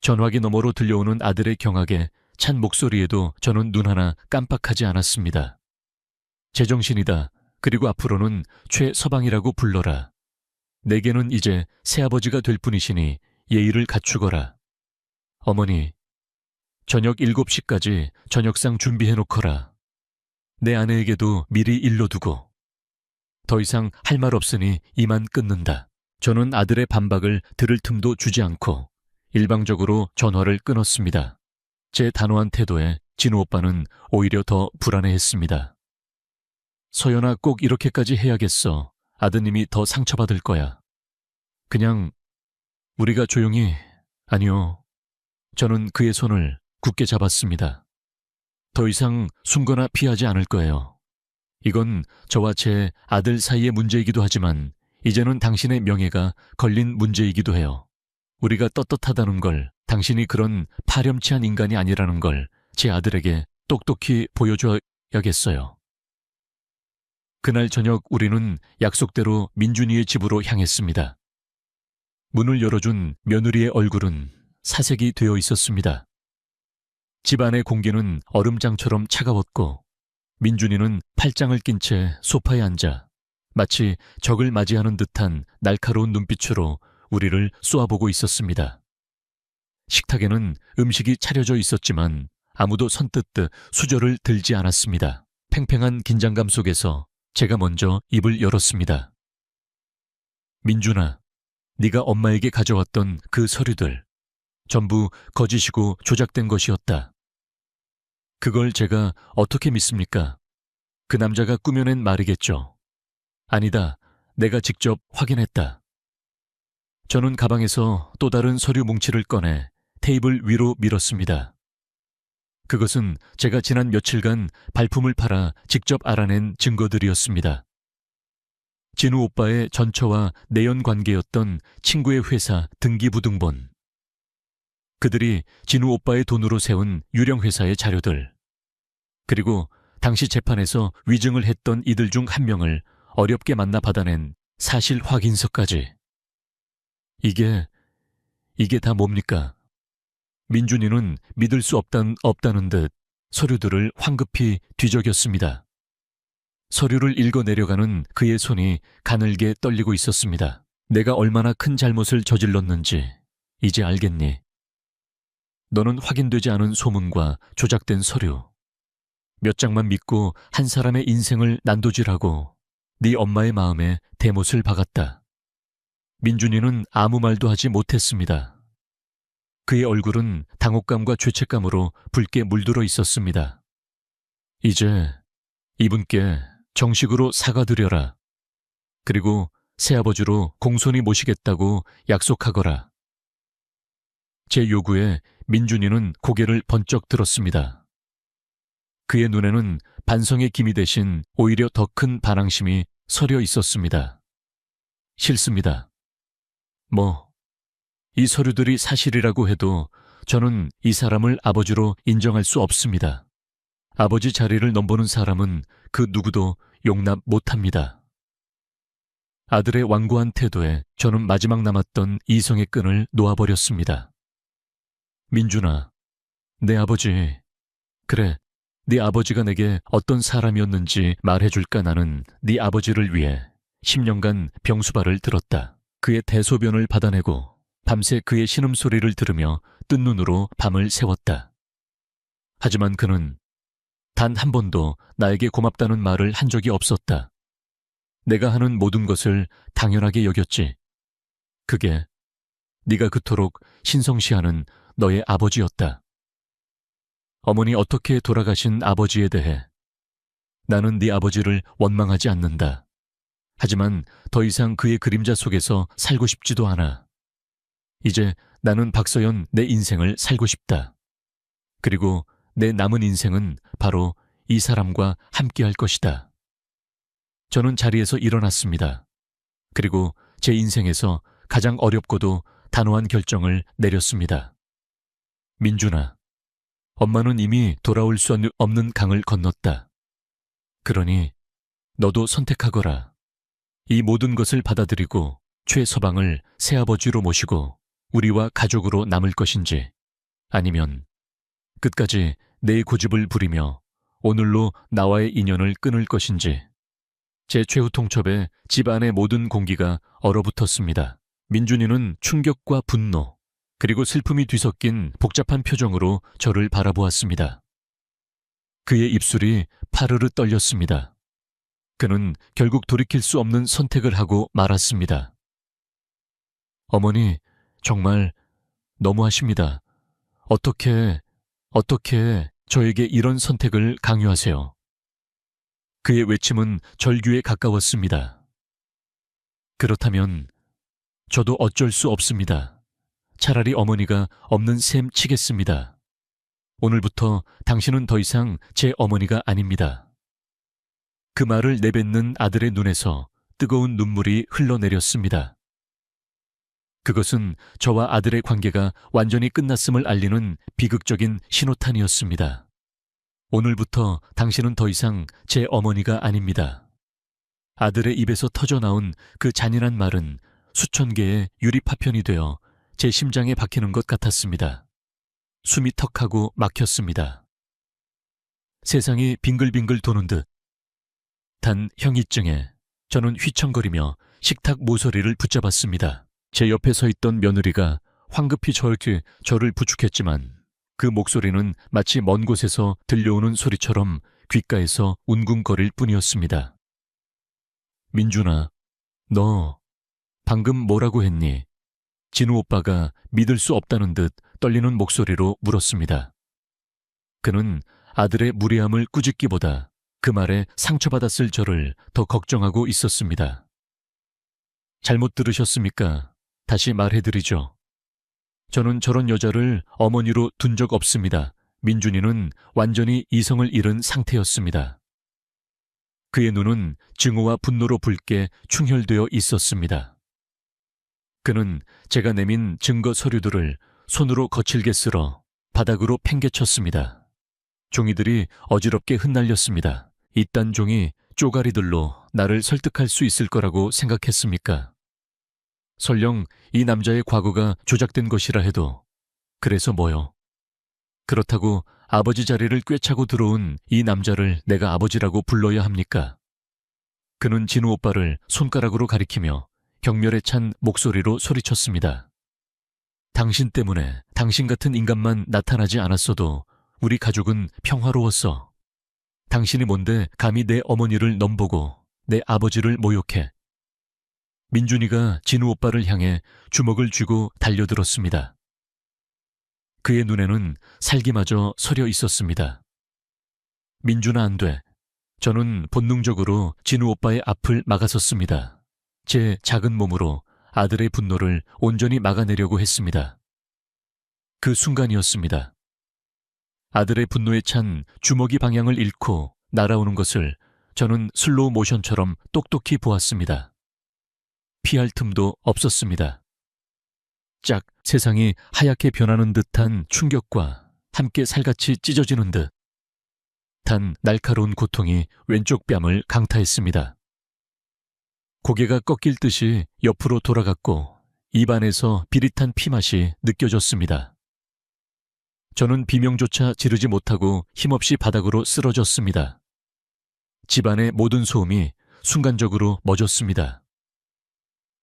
전화기 너머로 들려오는 아들의 경악에 찬 목소리에도 저는 눈 하나 깜빡하지 않았습니다. 제정신이다. 그리고 앞으로는 최서방이라고 불러라. 내게는 이제 새아버지가 될 뿐이시니 예의를 갖추거라. 어머니, 저녁 7시까지 저녁상 준비해놓거라. 내 아내에게도 미리 일러두고. 더 이상 할 말 없으니 이만 끊는다. 저는 아들의 반박을 들을 틈도 주지 않고 일방적으로 전화를 끊었습니다. 제 단호한 태도에 진우 오빠는 오히려 더 불안해했습니다. 서연아, 꼭 이렇게까지 해야겠어. 아드님이 더 상처받을 거야. 그냥 우리가 조용히... 아니요. 저는 그의 손을 굳게 잡았습니다. 더 이상 숨거나 피하지 않을 거예요. 이건 저와 제 아들 사이의 문제이기도 하지만 이제는 당신의 명예가 걸린 문제이기도 해요. 우리가 떳떳하다는 걸, 당신이 그런 파렴치한 인간이 아니라는 걸 제 아들에게 똑똑히 보여줘야겠어요. 그날 저녁 우리는 약속대로 민준이의 집으로 향했습니다. 문을 열어준 며느리의 얼굴은 사색이 되어 있었습니다. 집 안의 공기는 얼음장처럼 차가웠고 민준이는 팔짱을 낀 채 소파에 앉아 마치 적을 맞이하는 듯한 날카로운 눈빛으로 우리를 쏘아보고 있었습니다. 식탁에는 음식이 차려져 있었지만 아무도 선뜻 수저를 들지 않았습니다. 팽팽한 긴장감 속에서 제가 먼저 입을 열었습니다. 민준아, 네가 엄마에게 가져왔던 그 서류들 전부 거짓이고 조작된 것이었다. 그걸 제가 어떻게 믿습니까? 그 남자가 꾸며낸 말이겠죠. 아니다, 내가 직접 확인했다. 저는 가방에서 또 다른 서류 뭉치를 꺼내 테이블 위로 밀었습니다. 그것은 제가 지난 며칠간 발품을 팔아 직접 알아낸 증거들이었습니다. 진우 오빠의 전처와 내연 관계였던 친구의 회사 등기부등본. 그들이 진우 오빠의 돈으로 세운 유령 회사의 자료들. 그리고 당시 재판에서 위증을 했던 이들 중 한 명을 어렵게 만나 받아낸 사실 확인서까지. 이게 다 뭡니까? 민준이는 믿을 수 없다는 듯 서류들을 황급히 뒤적였습니다. 서류를 읽어 내려가는 그의 손이 가늘게 떨리고 있었습니다. 내가 얼마나 큰 잘못을 저질렀는지 이제 알겠니? 너는 확인되지 않은 소문과 조작된 서류, 몇 장만 믿고 한 사람의 인생을 난도질하고 네 엄마의 마음에 대못을 박았다. 민준이는 아무 말도 하지 못했습니다. 그의 얼굴은 당혹감과 죄책감으로 붉게 물들어 있었습니다. 이제 이분께 정식으로 사과드려라. 그리고 새아버지로 공손히 모시겠다고 약속하거라. 제 요구에 민준이는 고개를 번쩍 들었습니다. 그의 눈에는 반성의 기미 대신 오히려 더 큰 반항심이 서려 있었습니다. 싫습니다. 이 서류들이 사실이라고 해도 저는 이 사람을 아버지로 인정할 수 없습니다. 아버지 자리를 넘보는 사람은 그 누구도 용납 못합니다. 아들의 완고한 태도에 저는 마지막 남았던 이성의 끈을 놓아버렸습니다. 민준아, 내 아버지, 그래, 네 아버지가 내게 어떤 사람이었는지 말해줄까. 나는 네 아버지를 위해 10년간 병수발을 들었다. 그의 대소변을 받아내고 밤새 그의 신음소리를 들으며 뜬 눈으로 밤을 새웠다. 하지만 그는 단 한 번도 나에게 고맙다는 말을 한 적이 없었다. 내가 하는 모든 것을 당연하게 여겼지. 그게 네가 그토록 신성시하는 너의 아버지였다. 어머니 어떻게 돌아가신 아버지에 대해 나는 네 아버지를 원망하지 않는다. 하지만 더 이상 그의 그림자 속에서 살고 싶지도 않아. 이제 나는 박서연 내 인생을 살고 싶다. 그리고 내 남은 인생은 바로 이 사람과 함께할 것이다. 저는 자리에서 일어났습니다. 그리고 제 인생에서 가장 어렵고도 단호한 결정을 내렸습니다. 민준아, 엄마는 이미 돌아올 수 없는 강을 건넜다. 그러니 너도 선택하거라. 이 모든 것을 받아들이고 최서방을 새아버지로 모시고 우리와 가족으로 남을 것인지, 아니면 끝까지 내 고집을 부리며 오늘로 나와의 인연을 끊을 것인지. 제 최후 통첩에 집안의 모든 공기가 얼어붙었습니다. 민준이는 충격과 분노, 그리고 슬픔이 뒤섞인 복잡한 표정으로 저를 바라보았습니다. 그의 입술이 파르르 떨렸습니다. 그는 결국 돌이킬 수 없는 선택을 하고 말았습니다. 어머니, 정말 너무하십니다. 어떻게 저에게 이런 선택을 강요하세요? 그의 외침은 절규에 가까웠습니다. 그렇다면 저도 어쩔 수 없습니다. 차라리 어머니가 없는 셈 치겠습니다. 오늘부터 당신은 더 이상 제 어머니가 아닙니다. 그 말을 내뱉는 아들의 눈에서 뜨거운 눈물이 흘러내렸습니다. 그것은 저와 아들의 관계가 완전히 끝났음을 알리는 비극적인 신호탄이었습니다. 오늘부터 당신은 더 이상 제 어머니가 아닙니다. 아들의 입에서 터져나온 그 잔인한 말은 수천 개의 유리파편이 되어 제 심장에 박히는 것 같았습니다. 숨이 턱하고 막혔습니다. 세상이 빙글빙글 도는 듯 단 현기증에 저는 휘청거리며 식탁 모서리를 붙잡았습니다. 제 옆에 서 있던 며느리가 황급히 저를 부축했지만 그 목소리는 마치 먼 곳에서 들려오는 소리처럼 귓가에서 웅웅거릴 뿐이었습니다. 민준아, 너 방금 뭐라고 했니? 진우 오빠가 믿을 수 없다는 듯 떨리는 목소리로 물었습니다. 그는 아들의 무례함을 꾸짖기보다 그 말에 상처받았을 저를 더 걱정하고 있었습니다. 잘못 들으셨습니까? 다시 말해드리죠. 저는 저런 여자를 어머니로 둔 적 없습니다. 민준이는 완전히 이성을 잃은 상태였습니다. 그의 눈은 증오와 분노로 붉게 충혈되어 있었습니다. 그는 제가 내민 증거 서류들을 손으로 거칠게 쓸어 바닥으로 팽개쳤습니다. 종이들이 어지럽게 흩날렸습니다. 이딴 종이 쪼가리들로 나를 설득할 수 있을 거라고 생각했습니까? 설령 이 남자의 과거가 조작된 것이라 해도 그래서 뭐요? 그렇다고 아버지 자리를 꿰차고 들어온 이 남자를 내가 아버지라고 불러야 합니까? 그는 진우 오빠를 손가락으로 가리키며 경멸에 찬 목소리로 소리쳤습니다. 당신 때문에 당신 같은 인간만 나타나지 않았어도 우리 가족은 평화로웠어. 당신이 뭔데 감히 내 어머니를 넘보고 내 아버지를 모욕해. 민준이가 진우 오빠를 향해 주먹을 쥐고 달려들었습니다. 그의 눈에는 살기마저 서려 있었습니다. 민준아, 안 돼. 저는 본능적으로 진우 오빠의 앞을 막아섰습니다. 제 작은 몸으로 아들의 분노를 온전히 막아내려고 했습니다. 그 순간이었습니다. 아들의 분노에 찬 주먹이 방향을 잃고 날아오는 것을 저는 슬로우 모션처럼 똑똑히 보았습니다. 피할 틈도 없었습니다. 짝, 세상이 하얗게 변하는 듯한 충격과 함께 살같이 찢어지는 듯 비릿한 날카로운 고통이 왼쪽 뺨을 강타했습니다. 고개가 꺾일 듯이 옆으로 돌아갔고 입안에서 비릿한 피맛이 느껴졌습니다. 저는 비명조차 지르지 못하고 힘없이 바닥으로 쓰러졌습니다. 집안의 모든 소음이 순간적으로 멎었습니다.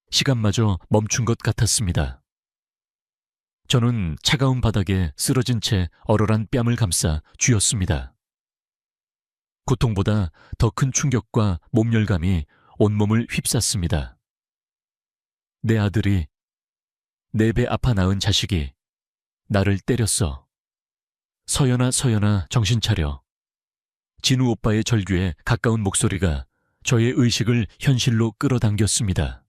시간마저 멈춘 것 같았습니다. 저는 차가운 바닥에 쓰러진 채 얼얼한 뺨을 감싸 쥐었습니다. 고통보다 더 큰 충격과 몸열감이 온몸을 휩쌌습니다. 내 아들이, 내 배 아파 낳은 자식이 나를 때렸어. 서연아, 서연아, 정신 차려. 진우 오빠의 절규에 가까운 목소리가 저의 의식을 현실로 끌어당겼습니다.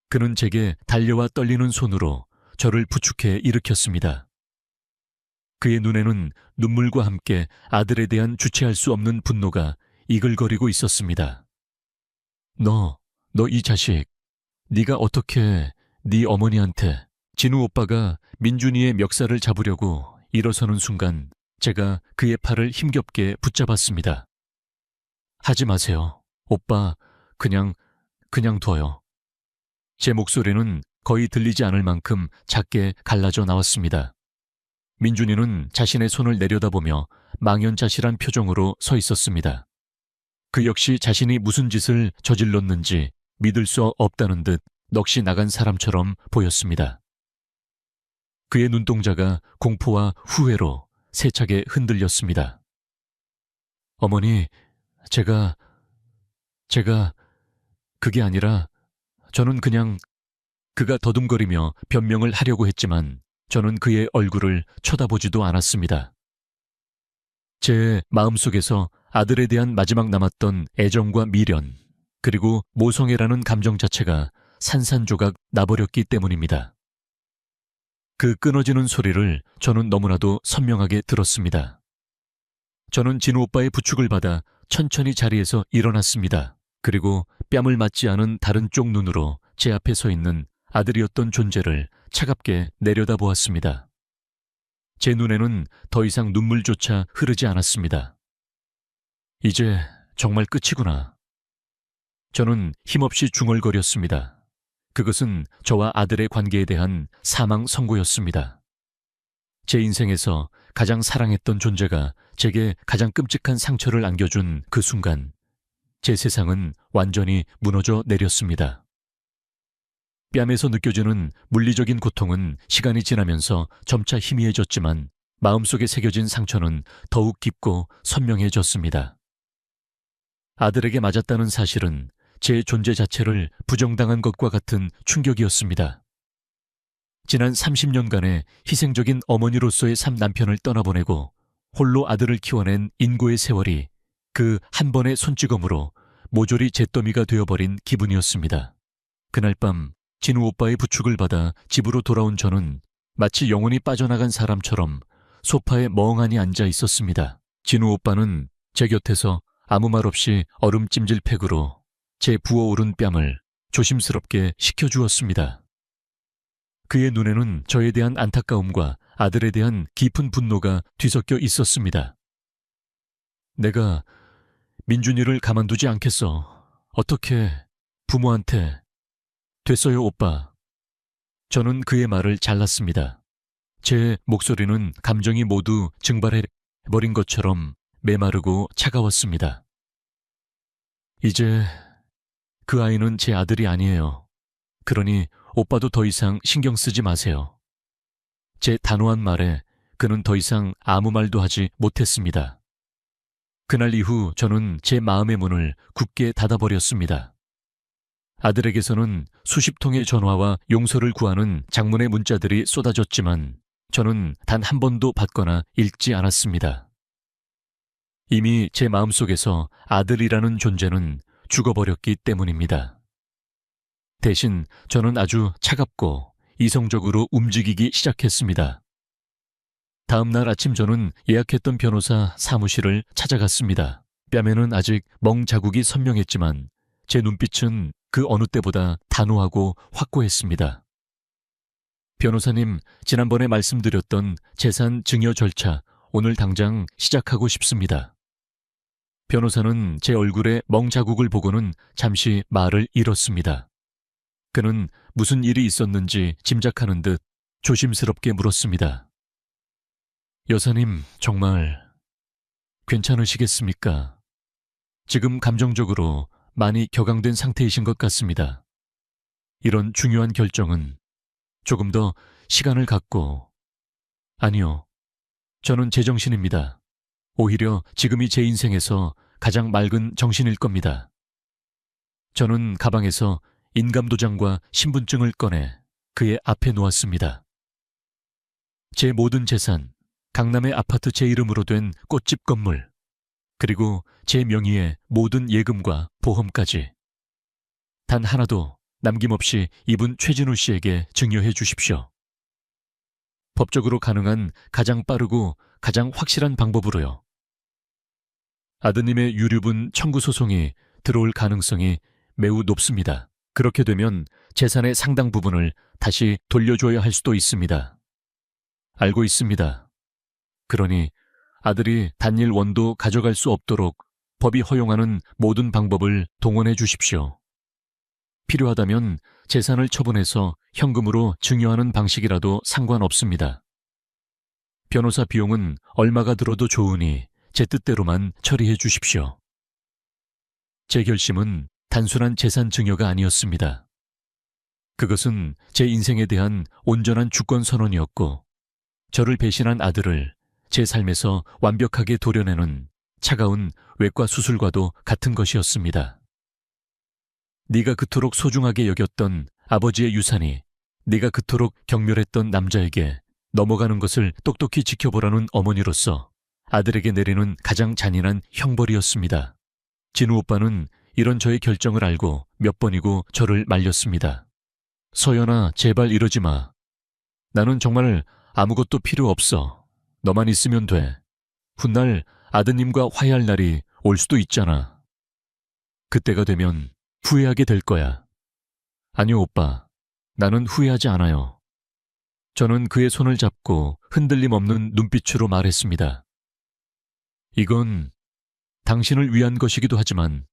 그는 제게 달려와 떨리는 손으로 저를 부축해 일으켰습니다. 그의 눈에는 눈물과 함께 아들에 대한 주체할 수 없는 분노가 이글거리고 있었습니다. 너 이 자식, 네가 어떻게 네 어머니한테. 진우 오빠가 민준이의 멱살을 잡으려고 일어서는 순간 제가 그의 팔을 힘겹게 붙잡았습니다. 하지 마세요. 오빠, 그냥 둬요. 제 목소리는 거의 들리지 않을 만큼 작게 갈라져 나왔습니다. 민준이는 자신의 손을 내려다보며 망연자실한 표정으로 서 있었습니다. 그 역시 자신이 무슨 짓을 저질렀는지 믿을 수 없다는 듯 넋이 나간 사람처럼 보였습니다. 그의 눈동자가 공포와 후회로 세차게 흔들렸습니다. 어머니, 제가 그게 아니라 저는 그냥. 그가 더듬거리며 변명을 하려고 했지만 저는 그의 얼굴을 쳐다보지도 않았습니다. 제 마음속에서 아들에 대한 마지막 남았던 애정과 미련, 그리고 모성애라는 감정 자체가 산산조각 나버렸기 때문입니다. 그 끊어지는 소리를 저는 너무나도 선명하게 들었습니다. 저는 진우 오빠의 부축을 받아 천천히 자리에서 일어났습니다. 그리고 뺨을 맞지 않은 다른 쪽 눈으로 제 앞에 서 있는 아들이었던 존재를 차갑게 내려다보았습니다. 제 눈에는 더 이상 눈물조차 흐르지 않았습니다. 이제 정말 끝이구나. 저는 힘없이 중얼거렸습니다. 그것은 저와 아들의 관계에 대한 사망 선고였습니다. 제 인생에서 가장 사랑했던 존재가 제게 가장 끔찍한 상처를 안겨준 그 순간, 제 세상은 완전히 무너져 내렸습니다. 뺨에서 느껴지는 물리적인 고통은 시간이 지나면서 점차 희미해졌지만 마음속에 새겨진 상처는 더욱 깊고 선명해졌습니다. 아들에게 맞았다는 사실은 제 존재 자체를 부정당한 것과 같은 충격이었습니다. 지난 30년간의 희생적인 어머니로서의 삶 남편을 떠나보내고 홀로 아들을 키워낸 인고의 세월이 그 한 번의 손찌검으로 모조리 잿더미가 되어버린 기분이었습니다. 그날 밤 진우 오빠의 부축을 받아 집으로 돌아온 저는 마치 영혼이 빠져나간 사람처럼 소파에 멍하니 앉아 있었습니다. 진우 오빠는 제 곁에서 아무 말 없이 얼음찜질팩으로 제 부어오른 뺨을 조심스럽게 식혀주었습니다. 그의 눈에는 저에 대한 안타까움과 아들에 대한 깊은 분노가 뒤섞여 있었습니다. 내가 민준이를 가만두지 않겠어. 어떻게 부모한테. 됐어요, 오빠. 저는 그의 말을 잘랐습니다. 제 목소리는 감정이 모두 증발해버린 것처럼 메마르고 차가웠습니다. 이제 그 아이는 제 아들이 아니에요. 그러니 오빠도 더 이상 신경 쓰지 마세요. 제 단호한 말에 그는 더 이상 아무 말도 하지 못했습니다. 그날 이후 저는 제 마음의 문을 굳게 닫아버렸습니다. 아들에게서는 수십 통의 전화와 용서를 구하는 장문의 문자들이 쏟아졌지만 저는 단 한 번도 받거나 읽지 않았습니다. 이미 제 마음속에서 아들이라는 존재는 죽어버렸기 때문입니다. 대신 저는 아주 차갑고 이성적으로 움직이기 시작했습니다. 다음 날 아침 저는 예약했던 변호사 사무실을 찾아갔습니다. 뺨에는 아직 멍 자국이 선명했지만 제 눈빛은 그 어느 때보다 단호하고 확고했습니다. 변호사님, 지난번에 말씀드렸던 재산 증여 절차 오늘 당장 시작하고 싶습니다. 변호사는 제 얼굴에 멍자국을 보고는 잠시 말을 잃었습니다. 그는 무슨 일이 있었는지 짐작하는 듯 조심스럽게 물었습니다. 여사님, 정말 괜찮으시겠습니까? 지금 감정적으로 많이 격앙된 상태이신 것 같습니다. 이런 중요한 결정은 조금 더 시간을 갖고... 아니요, 저는 제정신입니다. 오히려 지금이 제 인생에서 가장 맑은 정신일 겁니다. 저는 가방에서 인감도장과 신분증을 꺼내 그의 앞에 놓았습니다. 제 모든 재산, 강남의 아파트 제 이름으로 된 꽃집 건물, 그리고 제 명의의 모든 예금과 보험까지 단 하나도 남김없이 이분 최진우 씨에게 증여해 주십시오. 법적으로 가능한 가장 빠르고 가장 확실한 방법으로요. 아드님의 유류분 청구 소송이 들어올 가능성이 매우 높습니다. 그렇게 되면 재산의 상당 부분을 다시 돌려줘야 할 수도 있습니다. 알고 있습니다. 그러니 아들이 단일 원도 가져갈 수 없도록 법이 허용하는 모든 방법을 동원해 주십시오. 필요하다면 재산을 처분해서 현금으로 증여하는 방식이라도 상관없습니다. 변호사 비용은 얼마가 들어도 좋으니 제 뜻대로만 처리해 주십시오. 제 결심은 단순한 재산 증여가 아니었습니다. 그것은 제 인생에 대한 온전한 주권 선언이었고, 저를 배신한 아들을 제 삶에서 완벽하게 도려내는 차가운 외과 수술과도 같은 것이었습니다. 네가 그토록 소중하게 여겼던 아버지의 유산이 네가 그토록 경멸했던 남자에게 넘어가는 것을 똑똑히 지켜보라는 어머니로서 아들에게 내리는 가장 잔인한 형벌이었습니다. 진우 오빠는 이런 저의 결정을 알고 몇 번이고 저를 말렸습니다. 서연아, 제발 이러지 마. 나는 정말 아무것도 필요 없어. 너만 있으면 돼. 훗날 아드님과 화해할 날이 올 수도 있잖아. 그때가 되면 후회하게 될 거야. 아니요, 오빠. 나는 후회하지 않아요. 저는 그의 손을 잡고 흔들림 없는 눈빛으로 말했습니다. 이건 당신을 위한 것이기도 하지만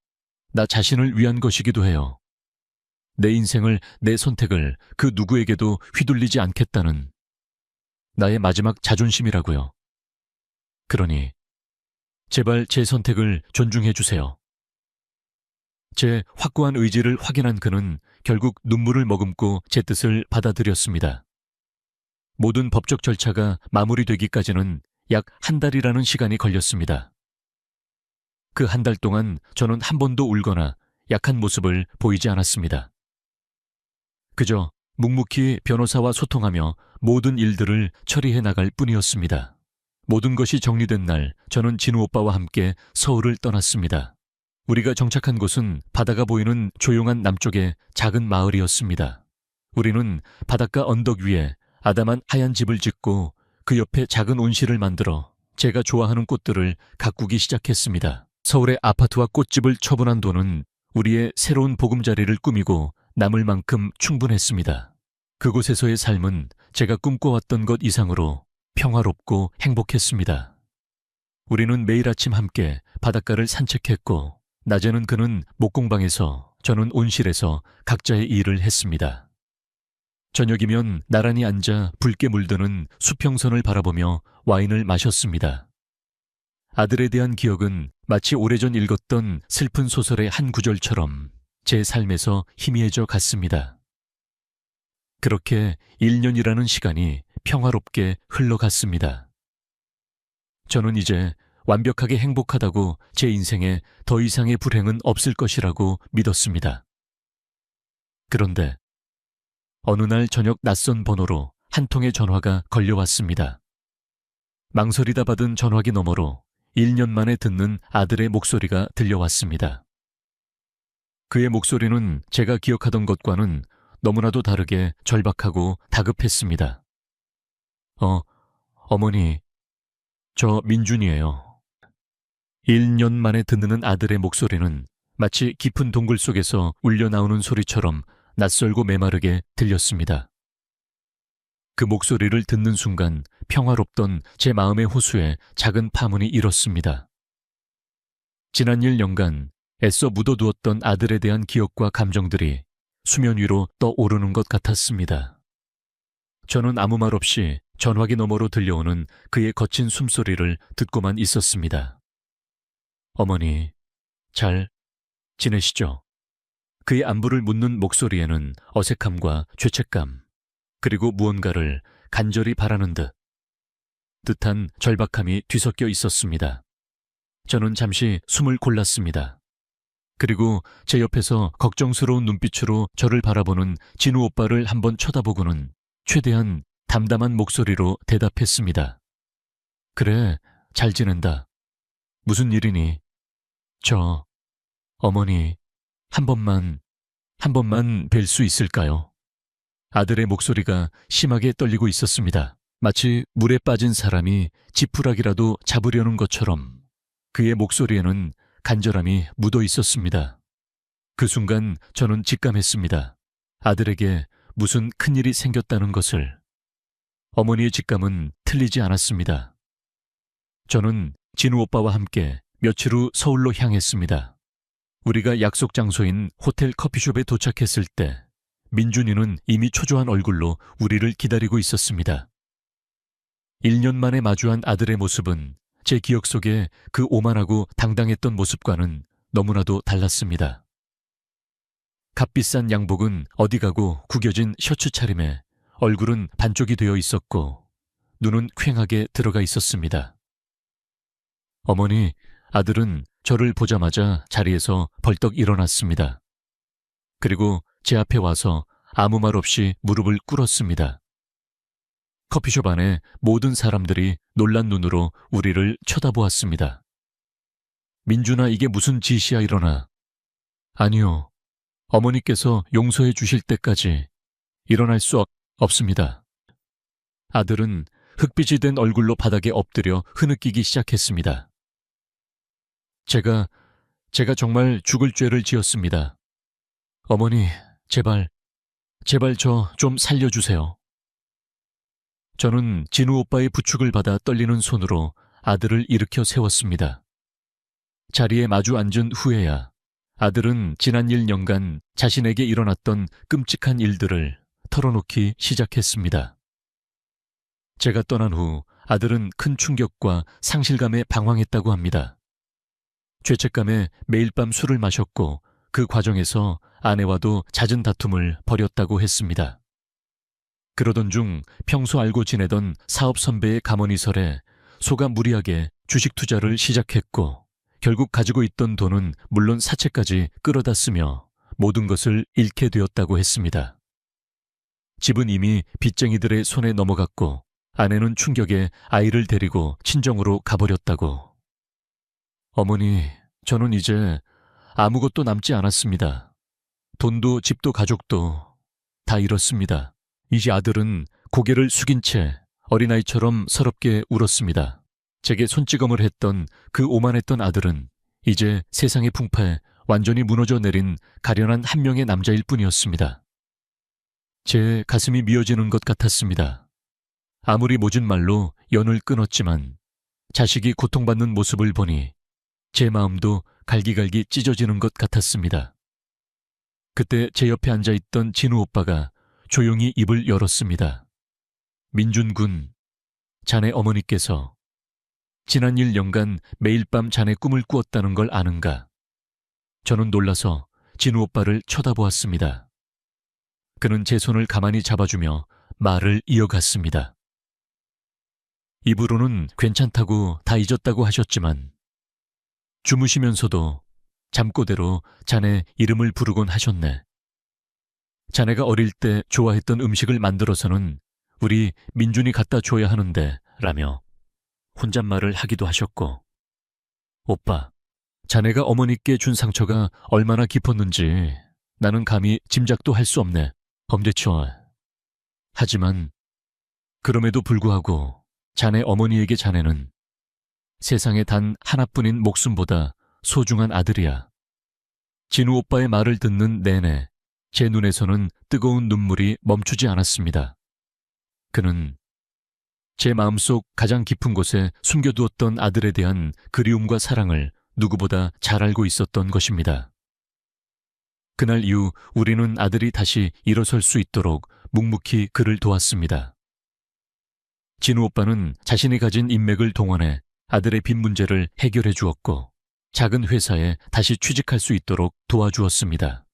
나 자신을 위한 것이기도 해요. 내 인생을, 내 선택을 그 누구에게도 휘둘리지 않겠다는 나의 마지막 자존심이라고요. 그러니 제발 제 선택을 존중해 주세요. 제 확고한 의지를 확인한 그는 결국 눈물을 머금고 제 뜻을 받아들였습니다. 모든 법적 절차가 마무리되기까지는 약 한 달이라는 시간이 걸렸습니다. 그 한 달 동안 저는 한 번도 울거나 약한 모습을 보이지 않았습니다. 그저 묵묵히 변호사와 소통하며 모든 일들을 처리해 나갈 뿐이었습니다. 모든 것이 정리된 날, 저는 진우 오빠와 함께 서울을 떠났습니다. 우리가 정착한 곳은 바다가 보이는 조용한 남쪽의 작은 마을이었습니다. 우리는 바닷가 언덕 위에 아담한 하얀 집을 짓고 그 옆에 작은 온실을 만들어 제가 좋아하는 꽃들을 가꾸기 시작했습니다. 서울의 아파트와 꽃집을 처분한 돈은 우리의 새로운 보금자리를 꾸미고 남을 만큼 충분했습니다. 그곳에서의 삶은 제가 꿈꿔왔던 것 이상으로 평화롭고 행복했습니다. 우리는 매일 아침 함께 바닷가를 산책했고, 낮에는 그는 목공방에서, 저는 온실에서 각자의 일을 했습니다. 저녁이면 나란히 앉아 붉게 물드는 수평선을 바라보며 와인을 마셨습니다. 아들에 대한 기억은 마치 오래전 읽었던 슬픈 소설의 한 구절처럼 제 삶에서 희미해져 갔습니다. 그렇게 1년이라는 시간이 평화롭게 흘러갔습니다. 저는 이제 완벽하게 행복하다고 제 인생에 더 이상의 불행은 없을 것이라고 믿었습니다. 그런데 어느 날 저녁 낯선 번호로 한 통의 전화가 걸려왔습니다. 망설이다 받은 전화기 너머로 1년 만에 듣는 아들의 목소리가 들려왔습니다. 그의 목소리는 제가 기억하던 것과는 너무나도 다르게 절박하고 다급했습니다. 어머니, 저 민준이에요. 1년 만에 듣는 아들의 목소리는 마치 깊은 동굴 속에서 울려 나오는 소리처럼 낯설고 메마르게 들렸습니다. 그 목소리를 듣는 순간 평화롭던 제 마음의 호수에 작은 파문이 일었습니다. 지난 1년간 애써 묻어두었던 아들에 대한 기억과 감정들이 수면 위로 떠오르는 것 같았습니다. 저는 아무 말 없이 전화기 너머로 들려오는 그의 거친 숨소리를 듣고만 있었습니다. 어머니, 잘 지내시죠? 그의 안부를 묻는 목소리에는 어색함과 죄책감, 그리고 무언가를 간절히 바라는 듯한 절박함이 뒤섞여 있었습니다. 저는 잠시 숨을 골랐습니다. 그리고 제 옆에서 걱정스러운 눈빛으로 저를 바라보는 진우 오빠를 한번 쳐다보고는 최대한 담담한 목소리로 대답했습니다. 그래, 잘 지낸다. 무슨 일이니? 어머니, 한 번만 뵐 수 있을까요? 아들의 목소리가 심하게 떨리고 있었습니다. 마치 물에 빠진 사람이 지푸라기라도 잡으려는 것처럼 그의 목소리에는 간절함이 묻어 있었습니다. 그 순간 저는 직감했습니다. 아들에게 무슨 큰일이 생겼다는 것을. 어머니의 직감은 틀리지 않았습니다. 저는 진우 오빠와 함께 며칠 후 서울로 향했습니다. 우리가 약속 장소인 호텔 커피숍에 도착했을 때 민준이는 이미 초조한 얼굴로 우리를 기다리고 있었습니다. 1년 만에 마주한 아들의 모습은 제 기억 속에 그 오만하고 당당했던 모습과는 너무나도 달랐습니다. 값비싼 양복은 어디 가고 구겨진 셔츠 차림에 얼굴은 반쪽이 되어 있었고 눈은 퀭하게 들어가 있었습니다. 어머니, 아들은 저를 보자마자 자리에서 벌떡 일어났습니다. 그리고 제 앞에 와서 아무 말 없이 무릎을 꿇었습니다. 커피숍 안에 모든 사람들이 놀란 눈으로 우리를 쳐다보았습니다. 민준아, 이게 무슨 짓이야, 일어나. 아니요. 어머니께서 용서해 주실 때까지 일어날 수 없습니다. 아들은 흑빛이 된 얼굴로 바닥에 엎드려 흐느끼기 시작했습니다. 제가 정말 죽을 죄를 지었습니다. 어머니, 제발 저 좀 살려주세요. 저는 진우 오빠의 부축을 받아 떨리는 손으로 아들을 일으켜 세웠습니다. 자리에 마주 앉은 후에야 아들은 지난 1년간 자신에게 일어났던 끔찍한 일들을 털어놓기 시작했습니다. 제가 떠난 후 아들은 큰 충격과 상실감에 방황했다고 합니다. 죄책감에 매일 밤 술을 마셨고 그 과정에서 아내와도 잦은 다툼을 벌였다고 했습니다. 그러던 중 평소 알고 지내던 사업 선배의 가머니설에 속아 무리하게 주식 투자를 시작했고 결국 가지고 있던 돈은 물론 사채까지 끌어다 쓰며 모든 것을 잃게 되었다고 했습니다. 집은 이미 빚쟁이들의 손에 넘어갔고 아내는 충격에 아이를 데리고 친정으로 가버렸다고. 어머니, 저는 이제 아무것도 남지 않았습니다. 돈도 집도 가족도 다 잃었습니다. 이제 아들은 고개를 숙인 채 어린아이처럼 서럽게 울었습니다. 제게 손찌검을 했던 그 오만했던 아들은 이제 세상의 풍파에 완전히 무너져 내린 가련한 한 명의 남자일 뿐이었습니다. 제 가슴이 미어지는 것 같았습니다. 아무리 모진 말로 연을 끊었지만 자식이 고통받는 모습을 보니 제 마음도 갈기갈기 찢어지는 것 같았습니다. 그때 제 옆에 앉아있던 진우 오빠가 조용히 입을 열었습니다. 민준 군, 자네 어머니께서 지난 1년간 매일 밤 자네 꿈을 꾸었다는 걸 아는가? 저는 놀라서 진우 오빠를 쳐다보았습니다. 그는 제 손을 가만히 잡아주며 말을 이어갔습니다. 입으로는 괜찮다고 다 잊었다고 하셨지만 주무시면서도 잠꼬대로 자네 이름을 부르곤 하셨네. 자네가 어릴 때 좋아했던 음식을 만들어서는 우리 민준이 갖다 줘야 하는데 라며 혼잣말을 하기도 하셨고, 오빠, 자네가 어머니께 준 상처가 얼마나 깊었는지 나는 감히 짐작도 할 수 없네. 범대초. 하지만 그럼에도 불구하고 자네 어머니에게 자네는 세상에 단 하나뿐인 목숨보다 소중한 아들이야. 진우 오빠의 말을 듣는 내내 제 눈에서는 뜨거운 눈물이 멈추지 않았습니다. 그는 제 마음속 가장 깊은 곳에 숨겨두었던 아들에 대한 그리움과 사랑을 누구보다 잘 알고 있었던 것입니다. 그날 이후 우리는 아들이 다시 일어설 수 있도록 묵묵히 그를 도왔습니다. 진우 오빠는 자신이 가진 인맥을 동원해 아들의 빚 문제를 해결해 주었고 작은 회사에 다시 취직할 수 있도록 도와주었습니다.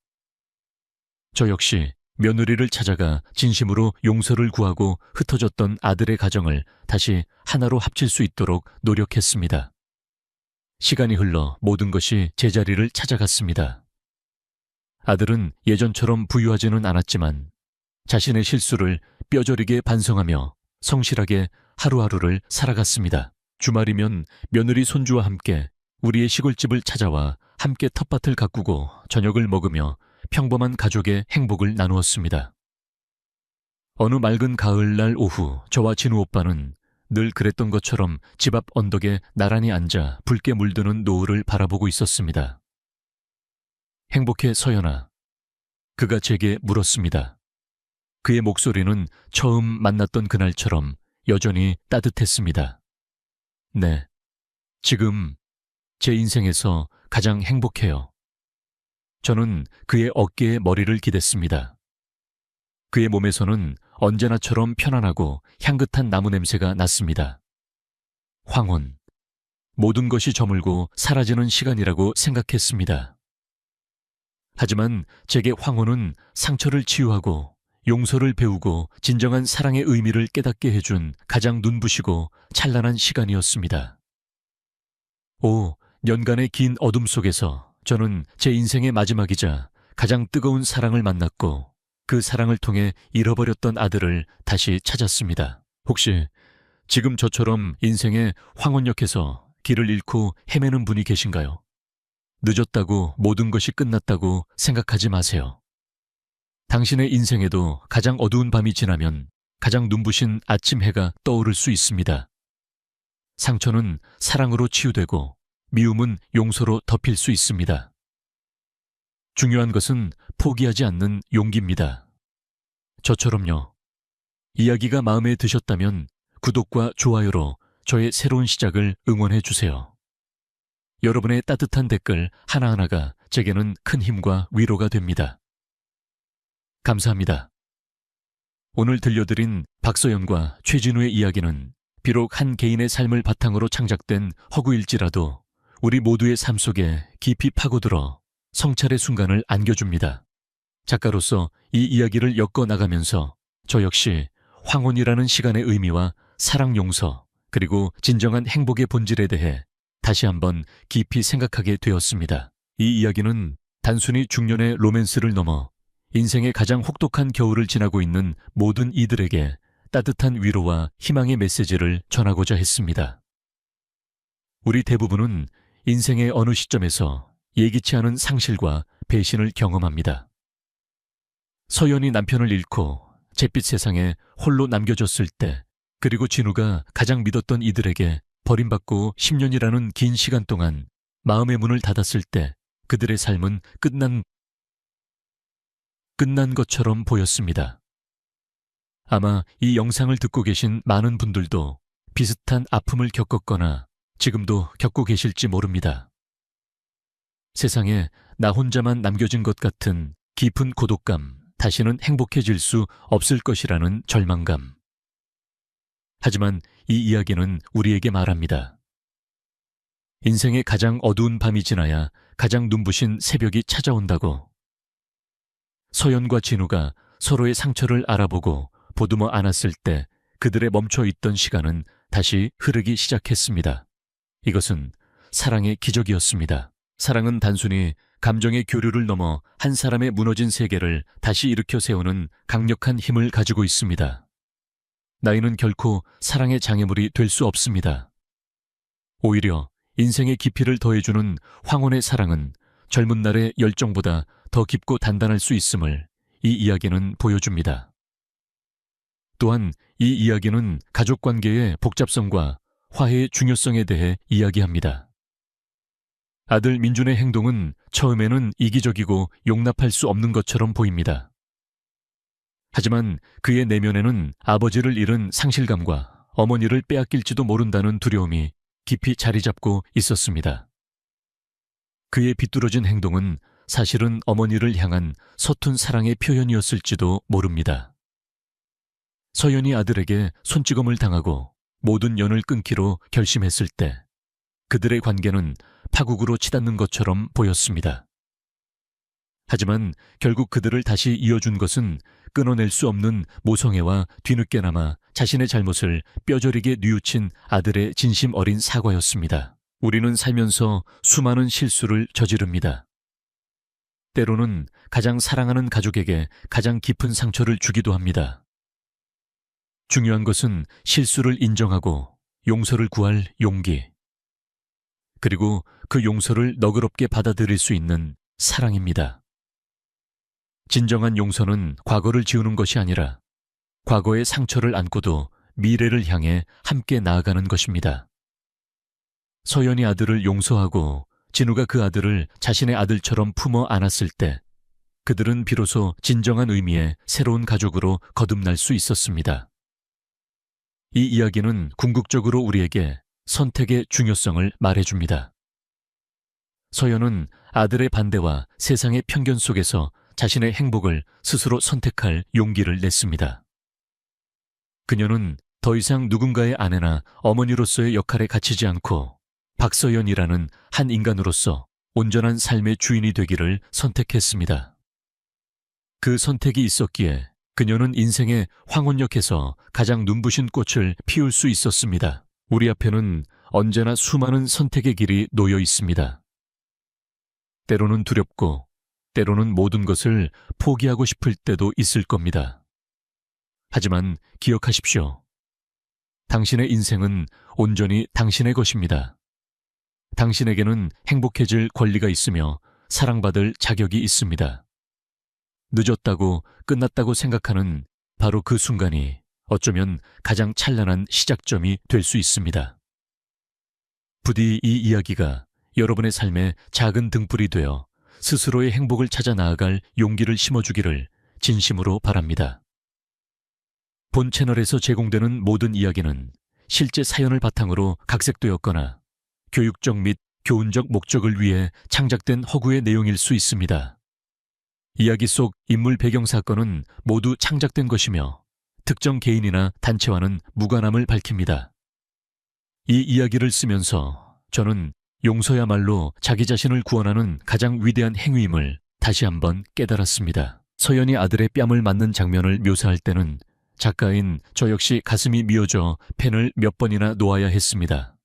저 역시 며느리를 찾아가 진심으로 용서를 구하고 흩어졌던 아들의 가정을 다시 하나로 합칠 수 있도록 노력했습니다. 시간이 흘러 모든 것이 제자리를 찾아갔습니다. 아들은 예전처럼 부유하지는 않았지만 자신의 실수를 뼈저리게 반성하며 성실하게 하루하루를 살아갔습니다. 주말이면 며느리 손주와 함께 우리의 시골집을 찾아와 함께 텃밭을 가꾸고 저녁을 먹으며 평범한 가족의 행복을 나누었습니다. 어느 맑은 가을날 오후 저와 진우 오빠는 늘 그랬던 것처럼 집 앞 언덕에 나란히 앉아 붉게 물드는 노을을 바라보고 있었습니다. 행복해 서연아. 그가 제게 물었습니다. 그의 목소리는 처음 만났던 그날처럼 여전히 따뜻했습니다. 네, 지금 제 인생에서 가장 행복해요. 저는 그의 어깨에 머리를 기댔습니다. 그의 몸에서는 언제나처럼 편안하고 향긋한 나무 냄새가 났습니다. 황혼, 모든 것이 저물고 사라지는 시간이라고 생각했습니다. 하지만 제게 황혼은 상처를 치유하고 용서를 배우고 진정한 사랑의 의미를 깨닫게 해준 가장 눈부시고 찬란한 시간이었습니다. 년간의 긴 어둠 속에서 저는 제 인생의 마지막이자 가장 뜨거운 사랑을 만났고 그 사랑을 통해 잃어버렸던 아들을 다시 찾았습니다. 혹시 지금 저처럼 인생의 황혼역에서 길을 잃고 헤매는 분이 계신가요? 늦었다고 모든 것이 끝났다고 생각하지 마세요. 당신의 인생에도 가장 어두운 밤이 지나면 가장 눈부신 아침 해가 떠오를 수 있습니다. 상처는 사랑으로 치유되고 미움은 용서로 덮일 수 있습니다. 중요한 것은 포기하지 않는 용기입니다. 저처럼요. 이야기가 마음에 드셨다면 구독과 좋아요로 저의 새로운 시작을 응원해 주세요. 여러분의 따뜻한 댓글 하나하나가 제게는 큰 힘과 위로가 됩니다. 감사합니다. 오늘 들려드린 박서연과 최진우의 이야기는 비록 한 개인의 삶을 바탕으로 창작된 허구일지라도 우리 모두의 삶 속에 깊이 파고들어 성찰의 순간을 안겨줍니다. 작가로서 이 이야기를 엮어나가면서 저 역시 황혼이라는 시간의 의미와 사랑 용서 그리고 진정한 행복의 본질에 대해 다시 한번 깊이 생각하게 되었습니다. 이 이야기는 단순히 중년의 로맨스를 넘어 인생의 가장 혹독한 겨울을 지나고 있는 모든 이들에게 따뜻한 위로와 희망의 메시지를 전하고자 했습니다. 우리 대부분은 인생의 어느 시점에서 예기치 않은 상실과 배신을 경험합니다. 서연이 남편을 잃고 잿빛 세상에 홀로 남겨졌을 때, 그리고 진우가 가장 믿었던 이들에게 버림받고 10년이라는 긴 시간 동안 마음의 문을 닫았을 때 그들의 삶은 끝난 것처럼 보였습니다. 아마 이 영상을 듣고 계신 많은 분들도 비슷한 아픔을 겪었거나 지금도 겪고 계실지 모릅니다. 세상에 나 혼자만 남겨진 것 같은 깊은 고독감, 다시는 행복해질 수 없을 것이라는 절망감. 하지만 이 이야기는 우리에게 말합니다. 인생의 가장 어두운 밤이 지나야 가장 눈부신 새벽이 찾아온다고. 서연과 진우가 서로의 상처를 알아보고 보듬어 안았을 때 그들의 멈춰 있던 시간은 다시 흐르기 시작했습니다. 이것은 사랑의 기적이었습니다. 사랑은 단순히 감정의 교류를 넘어 한 사람의 무너진 세계를 다시 일으켜 세우는 강력한 힘을 가지고 있습니다. 나이는 결코 사랑의 장애물이 될 수 없습니다. 오히려 인생의 깊이를 더해주는 황혼의 사랑은 젊은 날의 열정보다 더 깊고 단단할 수 있음을 이 이야기는 보여줍니다. 또한 이 이야기는 가족관계의 복잡성과 화해의 중요성에 대해 이야기합니다. 아들 민준의 행동은 처음에는 이기적이고 용납할 수 없는 것처럼 보입니다. 하지만 그의 내면에는 아버지를 잃은 상실감과 어머니를 빼앗길지도 모른다는 두려움이 깊이 자리 잡고 있었습니다. 그의 비뚤어진 행동은 사실은 어머니를 향한 서툰 사랑의 표현이었을지도 모릅니다. 서연이 아들에게 손찌검을 당하고 모든 연을 끊기로 결심했을 때 그들의 관계는 파국으로 치닫는 것처럼 보였습니다. 하지만 결국 그들을 다시 이어준 것은 끊어낼 수 없는 모성애와 뒤늦게나마 자신의 잘못을 뼈저리게 뉘우친 아들의 진심 어린 사과였습니다. 우리는 살면서 수많은 실수를 저지릅니다. 때로는 가장 사랑하는 가족에게 가장 깊은 상처를 주기도 합니다. 중요한 것은 실수를 인정하고 용서를 구할 용기, 그리고 그 용서를 너그럽게 받아들일 수 있는 사랑입니다. 진정한 용서는 과거를 지우는 것이 아니라 과거의 상처를 안고도 미래를 향해 함께 나아가는 것입니다. 서연이 아들을 용서하고 진우가 그 아들을 자신의 아들처럼 품어 안았을 때 그들은 비로소 진정한 의미의 새로운 가족으로 거듭날 수 있었습니다. 이 이야기는 궁극적으로 우리에게 선택의 중요성을 말해줍니다. 서연은 아들의 반대와 세상의 편견 속에서 자신의 행복을 스스로 선택할 용기를 냈습니다. 그녀는 더 이상 누군가의 아내나 어머니로서의 역할에 갇히지 않고 박서연이라는 한 인간으로서 온전한 삶의 주인이 되기를 선택했습니다. 그 선택이 있었기에 그녀는 인생의 황혼역에서 가장 눈부신 꽃을 피울 수 있었습니다. 우리 앞에는 언제나 수많은 선택의 길이 놓여 있습니다. 때로는 두렵고 때로는 모든 것을 포기하고 싶을 때도 있을 겁니다. 하지만 기억하십시오. 당신의 인생은 온전히 당신의 것입니다. 당신에게는 행복해질 권리가 있으며 사랑받을 자격이 있습니다. 늦었다고 끝났다고 생각하는 바로 그 순간이 어쩌면 가장 찬란한 시작점이 될 수 있습니다. 부디 이 이야기가 여러분의 삶에 작은 등불이 되어 스스로의 행복을 찾아 나아갈 용기를 심어주기를 진심으로 바랍니다. 본 채널에서 제공되는 모든 이야기는 실제 사연을 바탕으로 각색되었거나 교육적 및 교훈적 목적을 위해 창작된 허구의 내용일 수 있습니다. 이야기 속 인물 배경 사건은 모두 창작된 것이며 특정 개인이나 단체와는 무관함을 밝힙니다. 이 이야기를 쓰면서 저는 용서야말로 자기 자신을 구원하는 가장 위대한 행위임을 다시 한번 깨달았습니다. 서연이 아들의 뺨을 맞는 장면을 묘사할 때는 작가인 저 역시 가슴이 미어져 펜을 몇 번이나 놓아야 했습니다.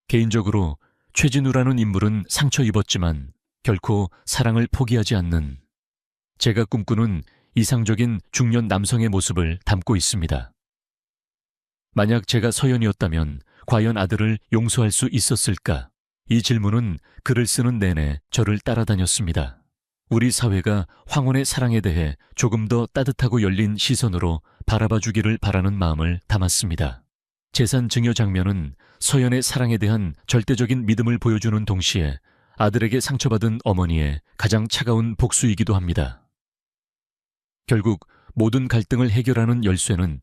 개인적으로 최진우라는 인물은 상처 입었지만 결코 사랑을 포기하지 않는 제가 꿈꾸는 이상적인 중년 남성의 모습을 담고 있습니다. 만약 제가 서연이었다면 과연 아들을 용서할 수 있었을까? 이 질문은 글을 쓰는 내내 저를 따라다녔습니다. 우리 사회가 황혼의 사랑에 대해 조금 더 따뜻하고 열린 시선으로 바라봐 주기를 바라는 마음을 담았습니다. 재산 증여 장면은 서연의 사랑에 대한 절대적인 믿음을 보여주는 동시에 아들에게 상처받은 어머니의 가장 차가운 복수이기도 합니다. 결국 모든 갈등을 해결하는 열쇠는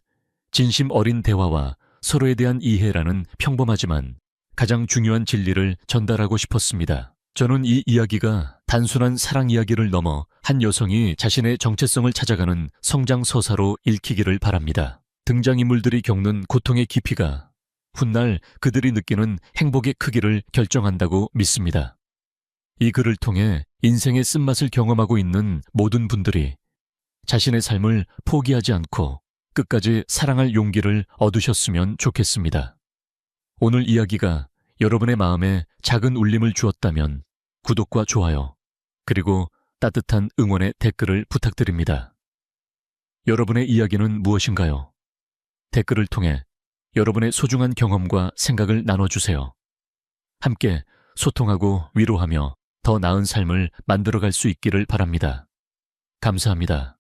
진심 어린 대화와 서로에 대한 이해라는 평범하지만 가장 중요한 진리를 전달하고 싶었습니다. 저는 이 이야기가 단순한 사랑 이야기를 넘어 한 여성이 자신의 정체성을 찾아가는 성장 서사로 읽히기를 바랍니다. 등장인물들이 겪는 고통의 깊이가 훗날 그들이 느끼는 행복의 크기를 결정한다고 믿습니다. 이 글을 통해 인생의 쓴맛을 경험하고 있는 모든 분들이 자신의 삶을 포기하지 않고 끝까지 사랑할 용기를 얻으셨으면 좋겠습니다. 오늘 이야기가 여러분의 마음에 작은 울림을 주었다면 구독과 좋아요, 그리고 따뜻한 응원의 댓글을 부탁드립니다. 여러분의 이야기는 무엇인가요? 댓글을 통해 여러분의 소중한 경험과 생각을 나눠주세요. 함께 소통하고 위로하며 더 나은 삶을 만들어갈 수 있기를 바랍니다. 감사합니다.